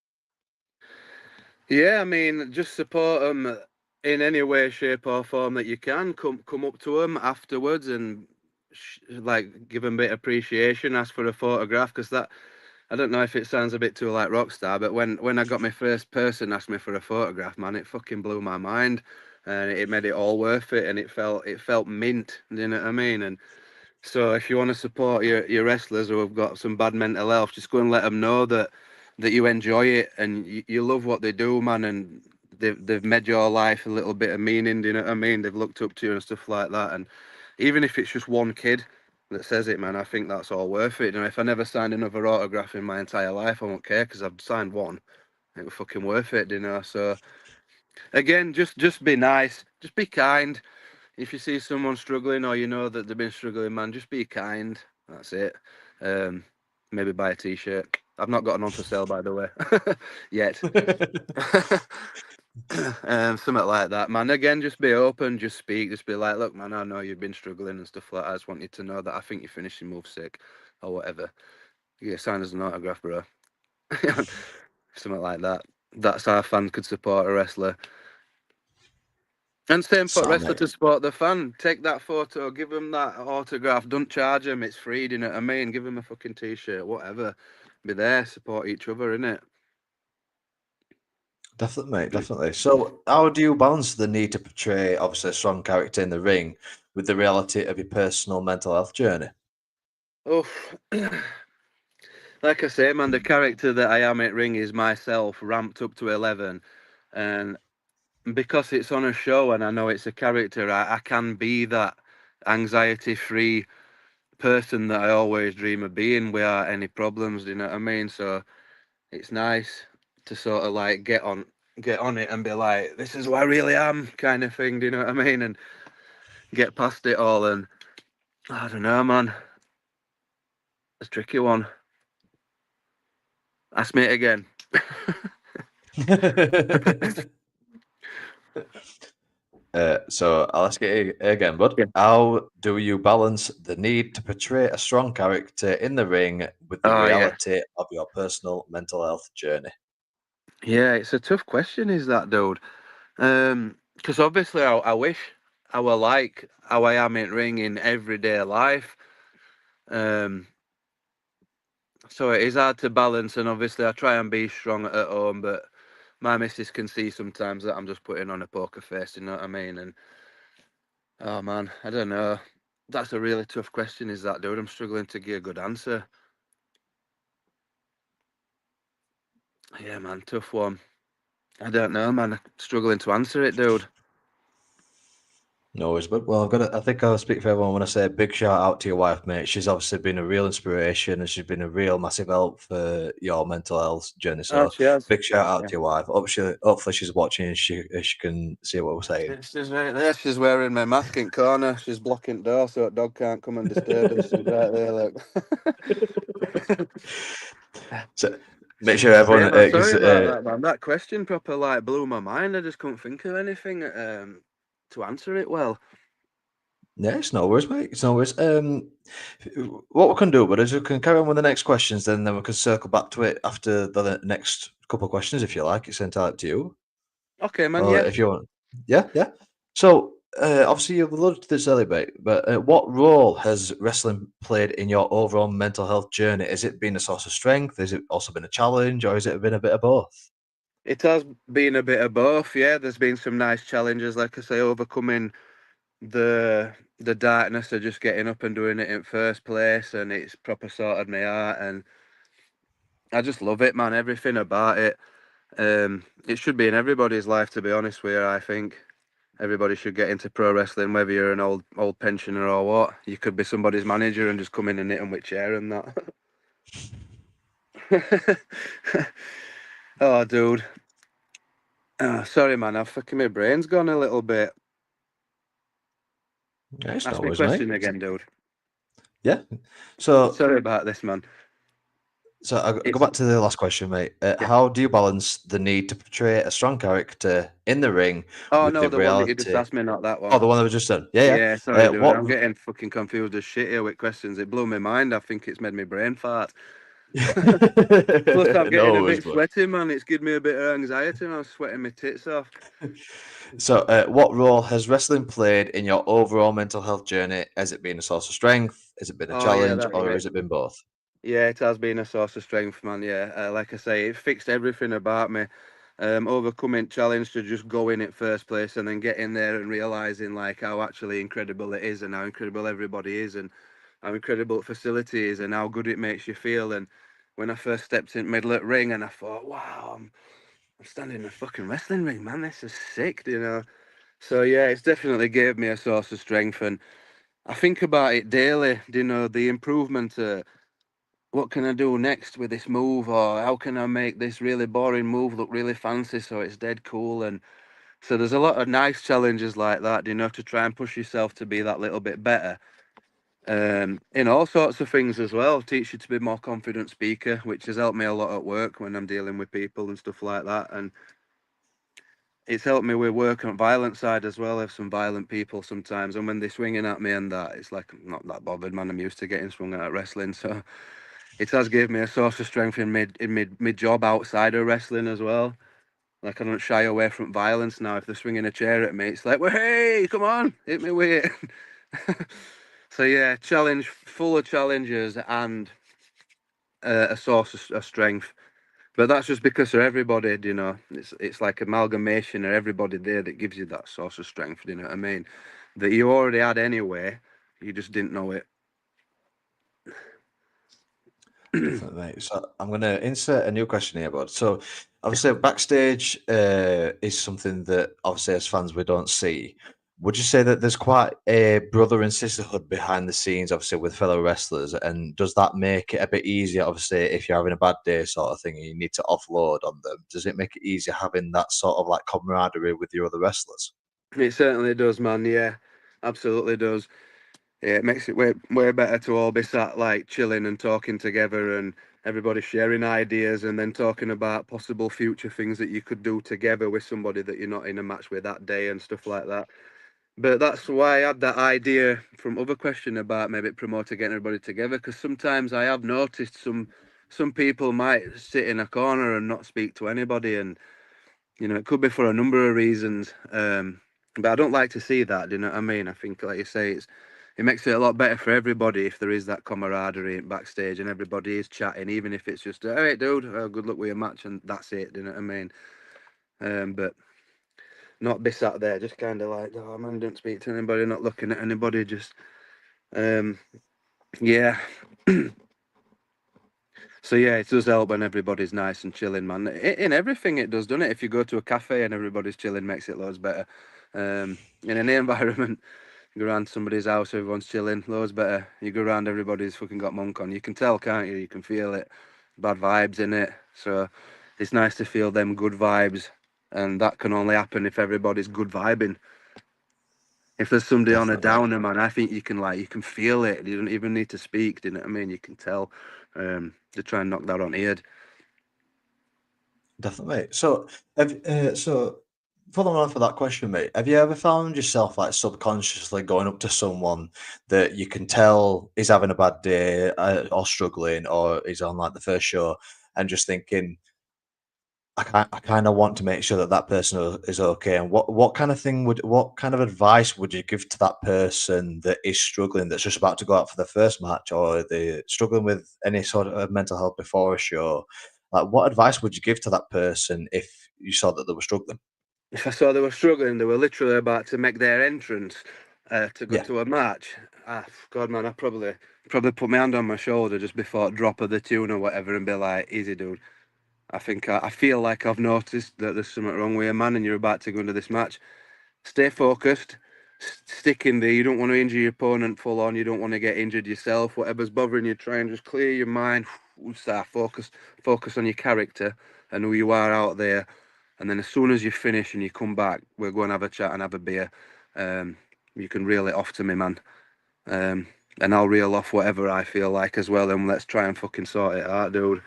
Yeah, I mean, just support them in any way, shape, or form that you can. Come up to them afterwards and like give them a bit of appreciation. Ask for a photograph because that, I don't know if it sounds a bit too like Rockstar, but when I got my first person ask me for a photograph, man, it fucking blew my mind, and it made it all worth it, and it felt mint. You know what I mean? And so if you want to support your wrestlers who have got some bad mental health, just go and let them know that you enjoy it and you love what they do, man, and they've made your life a little bit of meaning. Do you know what I mean? They've looked up to you and stuff like that. And even if it's just one kid that says it, man, I think that's all worth it. You know, if I never signed another autograph in my entire life, I won't care because I've signed one. It was fucking worth it, you know. So again, just be nice, just be kind. If you see someone struggling or you know that they've been struggling, man, just be kind. That's it. Um, Maybe buy a t-shirt. I've not got an on for sale, by the way, yet. Something like that, man. Again, just be open, just speak, just be like, look, man, I know you've been struggling and stuff like that. I just want you to know that I think you're finishing move sick or whatever. Yeah, sign as an autograph, bro. Something like that. That's how a fan could support a wrestler. And same for Sam, wrestler mate. to support the fan. Take that photo, give them that autograph. Don't charge them. It's free, do you know what I mean? Give them a fucking t-shirt, whatever. Be there, support each other, innit? Definitely, mate, definitely. So, how do you balance the need to portray, obviously, a strong character in the ring with the reality of your personal mental health journey? Oh, like I say, man, the character that I am at ring is myself, ramped up to 11. And because it's on a show and I know it's a character, I can be that anxiety-free person that I always dream of being without any problems, do you know what I mean? So it's nice to sort of like get on it and be like, this is who I really am, kind of thing. Do you know what I mean? And get past it all. And I don't know, man. It's a tricky one. Ask me it again. So I'll ask it again, bud. Yeah. How do you balance the need to portray a strong character in the ring with the Oh yeah. reality of your personal mental health journey? Yeah, it's a tough question, is that, dude? Because obviously I wish I were like how I am in ring in everyday life. Um, so it is hard to balance, and obviously I try and be strong at home, but my missus can see sometimes that I'm just putting on a poker face. You know what I mean? And oh man, I don't know. That's a really tough question, is that, dude? I'm struggling to give a good answer. Yeah, man, tough one. I don't know, man. I'm struggling to answer it, dude. No worries, but well, I've got. I think I'll speak for everyone when I say a big shout out to your wife, mate. She's obviously been a real inspiration, and she's been a real massive help for your mental health journey. Oh, So, she has. big shout out Yeah. to your wife. Hopefully, she's watching. And she can see what we're saying. She's right there. She's wearing my mask in corner. She's blocking the door so a dog can't come and disturb us. She's right there, look. So, make sure everyone Yeah, man. gets. Sorry about that, man. That question proper like blew my mind. I just couldn't think of anything to answer it well. Yeah, it's no worries, mate. It's no worries. What we can do, but is we can carry on with the next questions, then we can circle back to it after the next couple of questions, if you like. It's entirely up to you. Okay, man. Or Yeah. if you want, yeah, yeah. So, obviously, you've alluded to this earlier, mate, but what role has wrestling played in your overall mental health journey? Has it been a source of strength? Has it also been a challenge, or has it been a bit of both? It has been a bit of both. Yeah, there's been some nice challenges, like I say, overcoming the darkness of just getting up and doing it in first place, and it's proper sorted me out, and I just love it, man. Everything about it. It should be in everybody's life, to be honest with you. I think everybody should get into pro wrestling, whether you're an old pensioner or what. You could be somebody's manager and just come in and hit them with chair and that. Oh, dude. Oh, sorry, man. I've fucking my brain's gone a little bit. Yeah, it's no Ask me a worries, mate. question again, dude. Yeah. So, Sorry about this, man. I go It's back to the last question, mate. yeah. How do you balance the need to portray a strong character in the ring Oh with no, the the one that you just reality? asked me, not that Oh, one. the one that we just done. Yeah, Yeah, yeah. sorry, dude. I'm getting fucking confused as shit here with questions. It blew my mind. I think it's made me brain fart. Plus, I'm getting No a worries, bit bud. sweaty, man. It's given me a bit of anxiety, and I'm sweating my tits off. So, what role has wrestling played in your overall mental health journey? Has it been a source of strength? Has it been a Oh yeah, challenge, that or yeah. has it been both? Yeah, it has been a source of strength, man. Yeah, like I say, it fixed everything about me. Overcoming challenge to just go in at first place and then get in there and realizing like how actually incredible it is and how incredible everybody is and how incredible the facility is and how good it makes you feel. And when I first stepped in middle at ring and I thought, wow, I'm standing in a fucking wrestling ring, man. This is sick, you know. So yeah, it's definitely gave me a source of strength and I think about it daily. You know, the improvement. What can I do next with this move, or how can I make this really boring move look really fancy so it's dead cool? And so there's a lot of nice challenges like that, you know, to try and push yourself to be that little bit better. In all sorts of things as well, teach you to be a more confident speaker, which has helped me a lot at work when I'm dealing with people and stuff like that. And it's helped me with work on violent side as well. I have some violent people sometimes, and when they're swinging at me and that, it's like I'm not that bothered, man. I'm used to getting swung at wrestling, so it has given me a source of strength in mid job outside of wrestling as well. Like I don't shy away from violence now. If they're swinging a chair at me, it's like, well, hey, come on, hit me with it. So yeah, challenge, full of challenges and a source of strength. But that's just because of everybody, you know. It's like amalgamation of everybody there that gives you that source of strength. You know what I mean? That you already had anyway. You just didn't know it. Definitely, mate. So I'm going to insert a new question here, bud. So obviously, backstage is something that obviously as fans we don't see. Would you say that there's quite a brother and sisterhood behind the scenes, obviously with fellow wrestlers, and does that make it a bit easier? Obviously, if you're having a bad day, sort of thing, and you need to offload on them, does it make it easier having that sort of like camaraderie with your other wrestlers? It certainly does, man. Yeah, absolutely does. Yeah, it makes it way better to all be sat like chilling and talking together and everybody sharing ideas and then talking about possible future things that you could do together with somebody that you're not in a match with that day and stuff like that. But that's why I had that idea from other question about maybe promoting getting everybody together, because sometimes I have noticed some people might sit in a corner and not speak to anybody, and it could be for a number of reasons. But I don't like to see that. Do you know what I mean? I think, like you say, it makes it a lot better for everybody if there is that camaraderie backstage and everybody is chatting, even if it's just, "All right, dude, good luck with your match," and that's it. Do you know what I mean? But not be sat there just kind of like, "Oh man, don't speak to anybody," not looking at anybody, just yeah. So yeah, it does help when everybody's nice and chilling, man. In everything it does, doesn't it? If you go to a cafe and everybody's chilling, makes it loads better. In any environment, you go around somebody's house, everyone's chilling, loads better. You go around, everybody's fucking got monk on. You can tell, can't you? You can feel it. Bad vibes in it. So it's nice to feel them good vibes, and that can only happen if everybody's good vibing. If there's somebody on a Definitely. downer, man, I think you can feel it. You don't even need to speak. Do you know what I mean? You can tell. To try and knock that on the head. Definitely, mate. So following on for that question, mate, have you ever found yourself like subconsciously going up to someone that you can tell is having a bad day or struggling or is on like the first show and just thinking, I kind of want to make sure that that person is okay. And what kind of what kind of advice would you give to that person that is struggling, that's just about to go out for the first match, or they're struggling with any sort of mental health before a show? Like, what advice would you give to that person if you saw that they were struggling? If I saw they were struggling, they were literally about to make their entrance to go Yeah, to a match. God, man, I probably put my hand on my shoulder just before drop of the tune or whatever, and be like, "Easy, dude. I feel like I've noticed that there's something wrong with you, man, and you're about to go into this match. Stay focused, stick in there. You don't want to injure your opponent full on. You don't want to get injured yourself. Whatever's bothering you, try and just clear your mind. Start focus on your character and who you are out there. And then as soon as you finish and you come back, we're going to have a chat and have a beer. Um, you can reel it off to me, man. Um, and I'll reel off whatever I feel like as well. And let's try and fucking sort it out, dude.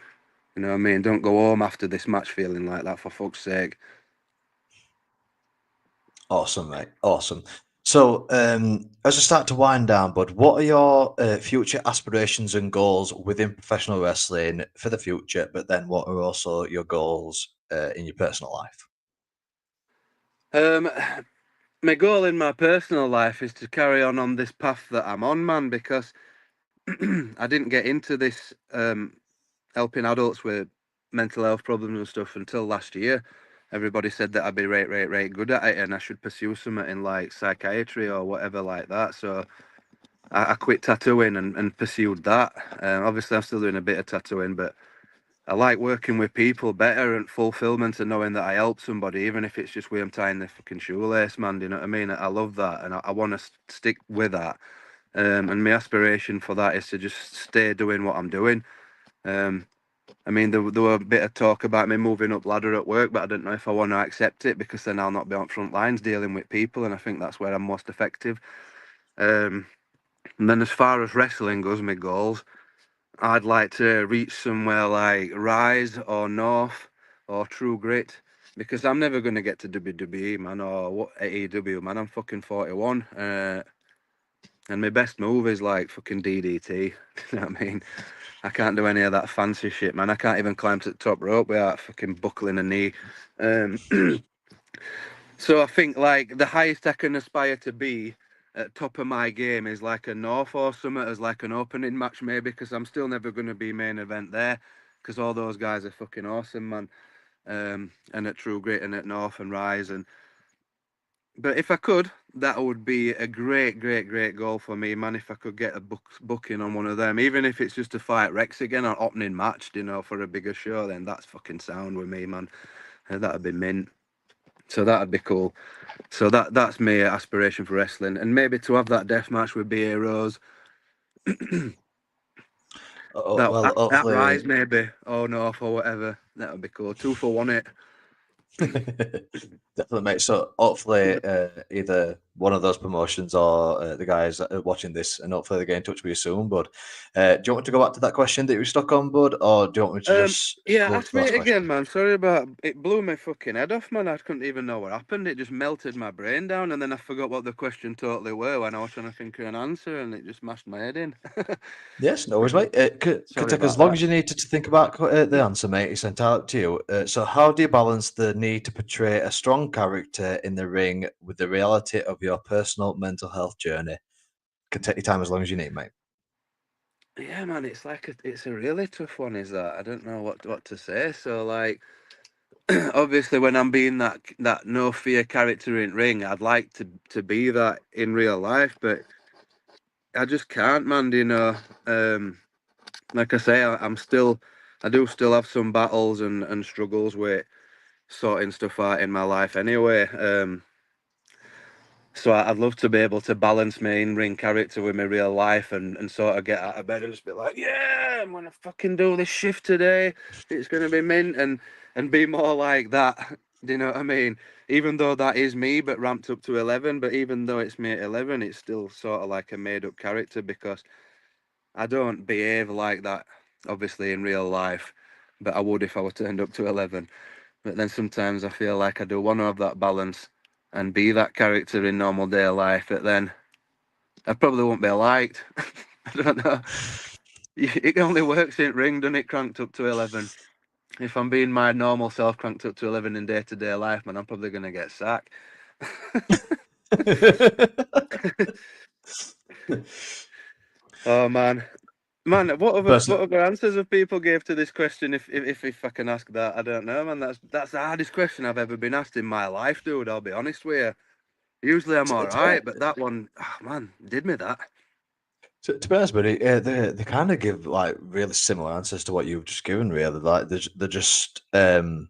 You know what I mean? Don't go home after this match feeling like that, for fuck's sake." awesome, mate. Awesome. So, as I start to wind down, bud, what are your future aspirations and goals within professional wrestling for the future? But then, what are also your goals in your personal life? Um, my goal in my personal life is to carry on this path that I'm on, man, because I didn't get into this helping adults with mental health problems and stuff until last year. Everybody said that I'd be right good at it and I should pursue something in like psychiatry or whatever like that. So I quit tattooing and pursued that. Obviously, I'm still doing a bit of tattooing, but I like working with people better and fulfillment and knowing that I help somebody, even if it's just where I'm tying the fucking shoelace, man. Do you know what I mean? I love that and I want to stick with that. And my aspiration for that is to just stay doing what I'm doing. Um, I mean, there were a bit of talk about me moving up ladder at work, but I don't know if I want to accept it because then I'll not be on front lines dealing with people, and I think that's where I'm most effective. Um, and then as far as wrestling goes, my goals, I'd like to reach somewhere like Rise or North or True Grit because I'm never going to get to WWE, man, or what AEW, man. I'm fucking 41. And my best move is like fucking DDT. You know what I mean? I can't do any of that fancy shit, man. I can't even climb to the top rope without fucking buckling a knee. Um, so I think like the highest I can aspire to be at top of my game is like a North or something as like an opening match maybe because I'm still never going to be main event there because all those guys are fucking awesome, man. And at True Grit and at North and Rise and but if I could, that would be a great goal for me, man. If I could get a booking on one of them, even if it's just to fight Rex again on opening match, for a bigger show, then that's fucking sound with me, man. That'd be mint. So that'd be cool. So that's my aspiration for wrestling, and maybe to have that death match with BA Rose. That Well, that hopefully, Rise maybe, or North or whatever. That would be cool. 2 for 1 it. definitely, mate. So hopefully, either one of those promotions or the guys that are watching this, and hopefully they get in touch with you soon. But do you want to go back to that question that you were stuck on, bud, or do you want me to just Yeah, go to ask the me last it again, question? man. Sorry about it. Blew my fucking head off, man. I couldn't even know what happened. It just melted my brain down, and then I forgot what the question totally were when I was trying to think of an answer, and it just mashed my head in. Yes, no worries, mate. It could Sorry take as about long that. as you need to think about the answer, mate. It's entirely up to you. So, how do you balance the need to portray a strong character in the ring with the reality of your personal mental health journey? Could take your time as long as you need, mate. Yeah, man. It's a really tough one. Is that I don't know what to say. So like, obviously, when I'm being that no fear character in ring, I'd like to be that in real life, but I just can't, man. Like I say, I do still have some battles and struggles with sorting stuff out in my life anyway. So I'd love to be able to balance my in-ring character with my real life and sort of get out of bed and just be like, yeah, I'm gonna fucking do this shift today. It's gonna be mint and be more like that. Do you know what I mean? Even though that is me, but ramped up to 11. But even though it's me at 11, it's still sort of like a made-up character because I don't behave like that, obviously, in real life, but I would if I were turned up to 11. But then sometimes I feel like I do want to have that balance and be that character in normal day life, but then I probably won't be liked. I don't know. It only works in ring, doesn't it? Cranked up to 11. If I'm being my normal self cranked up to 11 in day to day life, man, I'm probably going to get sacked. Oh, man. Man, what Person, other answers have people gave to this question? If I can ask that, I don't know, man. That's the hardest question I've ever been asked in my life, dude. I'll be honest with you. Usually I'm all to, be right, but that one, oh, man, did me that. to be honest, buddy, they kind of give like really similar answers to what you've just given. Really, like they're just they're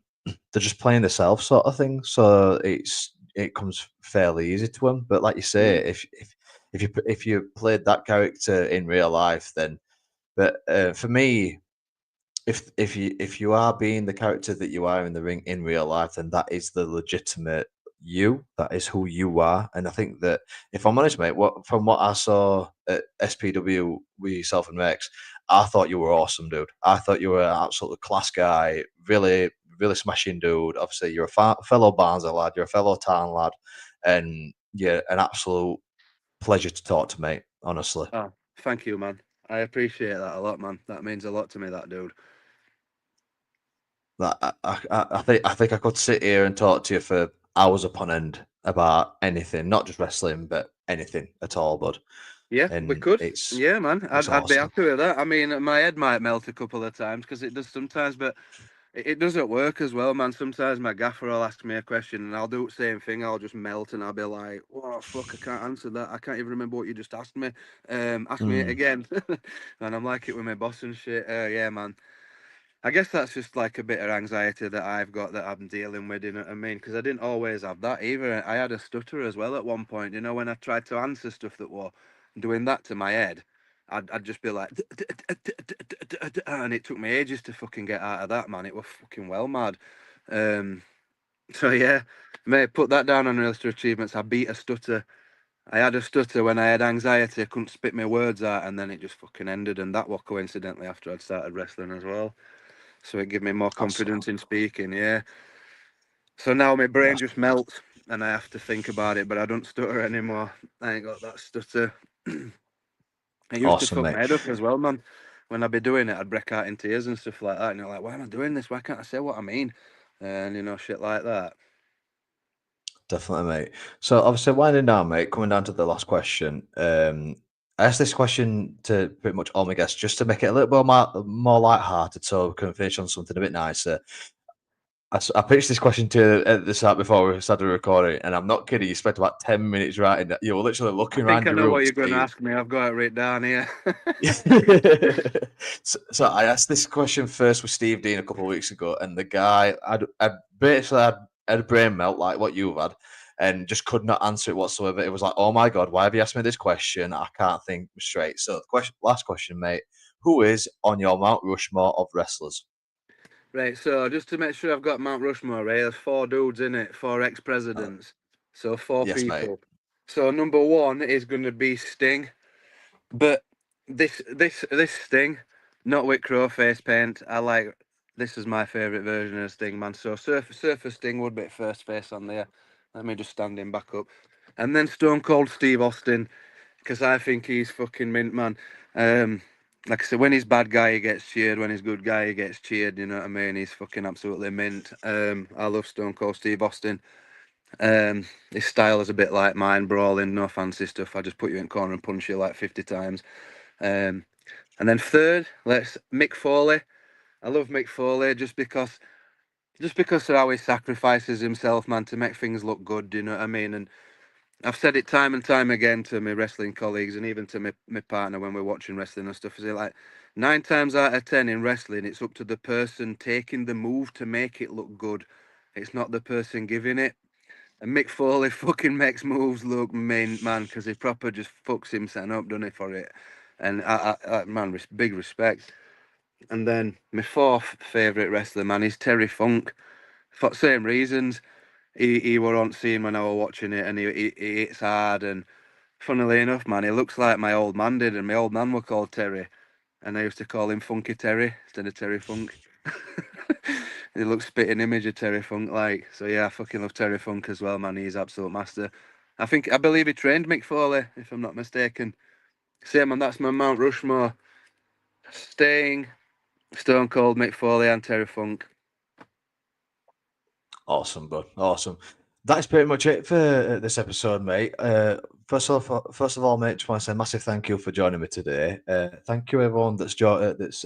just playing themselves sort of thing. So it comes fairly easy to them. But like you say, Mm. if you played that character in real life, then but for me, if you are being the character that you are in the ring in real life, then that is the legitimate you. That is who you are. And I think that if I'm honest, mate, what I saw at SPW with yourself and Rex, I thought you were awesome, dude. I thought you were an absolute class guy, really, really smashing dude. Obviously, you're a fellow Barnsley lad, you're a fellow town lad, and you're an absolute pleasure to talk to, mate. Honestly. Oh, thank you, man. I appreciate that a lot, man. That means a lot to me, that dude. Like, I think I could sit here and talk to you for hours upon end about anything, not just wrestling, but anything at all, bud. Yeah, we And could. Yeah, man. it's I'd be awesome. happy with that. I mean, my head might melt a couple of times because it does sometimes, but it does at work as well, man. Sometimes my gaffer will ask me a question and I'll do the same thing. I'll just melt and I'll be like, "Oh fuck, I can't answer that. I can't even remember what you just asked me. Ask me it Mm, again." And I'm like it with my boss and shit. Yeah, man. I guess that's just like a bit of anxiety that I've got that I'm dealing with, you know what I mean? Because I didn't always have that either. I had a stutter as well at one point, you know, when I tried to answer stuff that were doing that to my head. I'd just be like, and it took me ages to fucking get out of that, man. It was fucking well mad. Um, so yeah, mate, put that down on the list of achievements. I beat a stutter. I had a stutter when I had anxiety. I couldn't spit my words out, and then it just fucking ended. And that was coincidentally after I'd started wrestling as well. So it gave me more that's confidence in speaking. Yeah. So now my brain that's just melts and I have to think about it, but I don't stutter anymore. I ain't got that stutter. It used to awesome, fuck my mate. head up as well, man. When I'd be doing it, I'd break out in tears and stuff like that. And you're like, why am I doing this? Why can't I say what I mean? And shit like that. Definitely, mate. So obviously winding down, mate, coming down to the last question. I asked this question to pretty much all my guests just to make it a little bit more light-hearted so we can finish on something a bit nicer. I pitched this question to you at the start before we started recording, and I'm not kidding. You spent about 10 minutes writing that. You were literally I looking think around I your know room what to you're going to see. ask me. I've got it written down here. So I asked this question first with Steve Dean a couple of weeks ago, and the guy, I basically had a brain melt like what you've had, and just could not answer it whatsoever. It was like, oh my God, why have you asked me this question? I can't think straight. So, last question, mate. Who is on your Mount Rushmore of wrestlers? Right, so just to make sure I've got Mount Rushmore, right? There's four dudes in it, four Uh, ex-presidents. So four yes, mate. people. So number one is going to be Sting, but this Sting, not with crow face paint. I like this is my favourite version of Sting, man. So Surfer Sting would be first face on there. Let me just stand him back up, and then Stone Cold Steve Austin, because I think he's fucking mint, man. Like I said, when he's bad guy, he gets cheered. When he's good guy, he gets cheered. You know what I mean? He's fucking absolutely mint. I love Stone Cold Steve Austin. His style is a bit like mine, brawling, no fancy stuff. I just put you in corner and punch you like 50 times. And then third, let's Mick Foley. I love Mick Foley just because of how he sacrifices himself, man, to make things look good. Do you know what I mean? And I've said it time and time again to my wrestling colleagues and even to my partner when we're watching wrestling and stuff. Is it like 9 times out of 10 in wrestling, it's up to the person taking the move to make it look good. It's not the person giving it. And Mick Foley fucking makes moves look mint, man, because he proper just fucks himself up, doesn't he, for it? And man, big respect. And then my fourth favourite wrestler, man, is Terry Funk. For same reasons. He were on scene when I were watching it, and he hits hard. And funnily enough, man, he looks like my old man did, and my old man were called Terry, and I used to call him Funky Terry instead of Terry Funk. He looks spitting image of Terry Funk, like. So yeah, I fucking love Terry Funk as well, man. He's absolute master. I believe he trained Mick Foley, if I'm not mistaken. Same, man. That's my Mount Rushmore. Sting, Stone Cold, Mick Foley, and Terry Funk. Awesome, bud. Awesome. That's pretty much it for this episode, mate. First of all, mate, just want to say a massive thank you for joining me today. Thank you, everyone that's joining us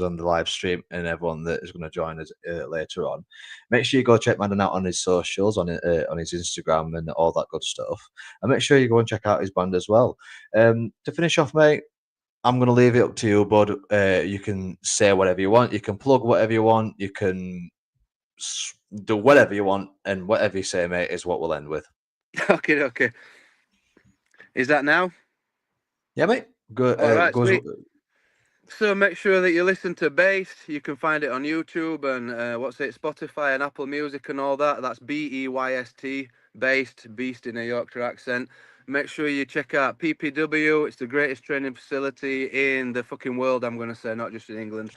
on the live stream and everyone that is going to join us later on. Make sure you go check Madden out on his socials, on his Instagram and all that good stuff. And make sure you go and check out his band as well. To finish off, mate, I'm going to leave it up to you, bud. You can say whatever you want. You can plug whatever you want. You can do whatever you want, and whatever you say, mate, is what we'll end with. Okay. Is that now? Yeah, mate. Good. All right, sweet. So make sure that you listen to Based. You can find it on YouTube and Spotify and Apple Music and all that. That's BEYST, Based, Beast in a Yorkshire accent. Make sure you check out PPW. It's the greatest training facility in the fucking world, I'm going to say, not just in England.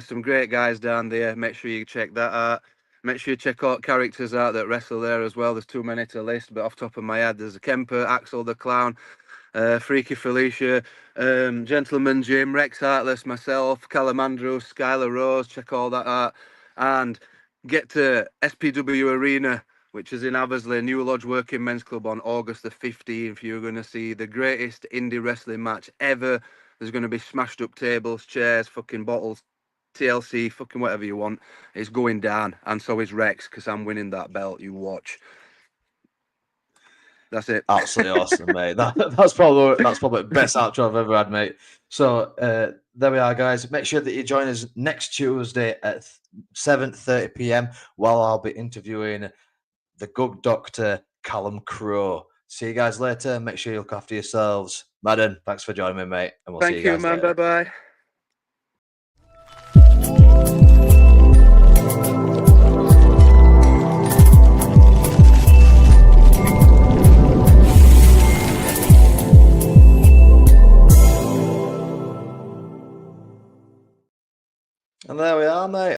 Some great guys down there. Make sure you check that out. Make sure you check out characters out that wrestle there as well. There's too many to list, but off the top of my head, there's a Kemper, Axel the Clown, Freaky Felicia, Gentleman Jim, Rex Heartless, myself, Calamandro, Skylar Rose. Check all that out. And get to SPW Arena, which is in Abersley, New Lodge Working Men's Club on August the 15th. You're going to see the greatest indie wrestling match ever. There's going to be smashed up tables, chairs, fucking bottles, TLC, fucking whatever you want. It's going down. And so is Rex, because I'm winning that belt. You watch. That's it. Absolutely awesome, mate. That's probably the best outro I've ever had, mate. So there we are, guys. Make sure that you join us next Tuesday at 7:30 p.m. while I'll be interviewing the good doctor Callum Crowe. See you guys later. Make sure you look after yourselves. Madden, thanks for joining me, mate. And we'll see you guys man. later. Bye-bye. And there we are, mate.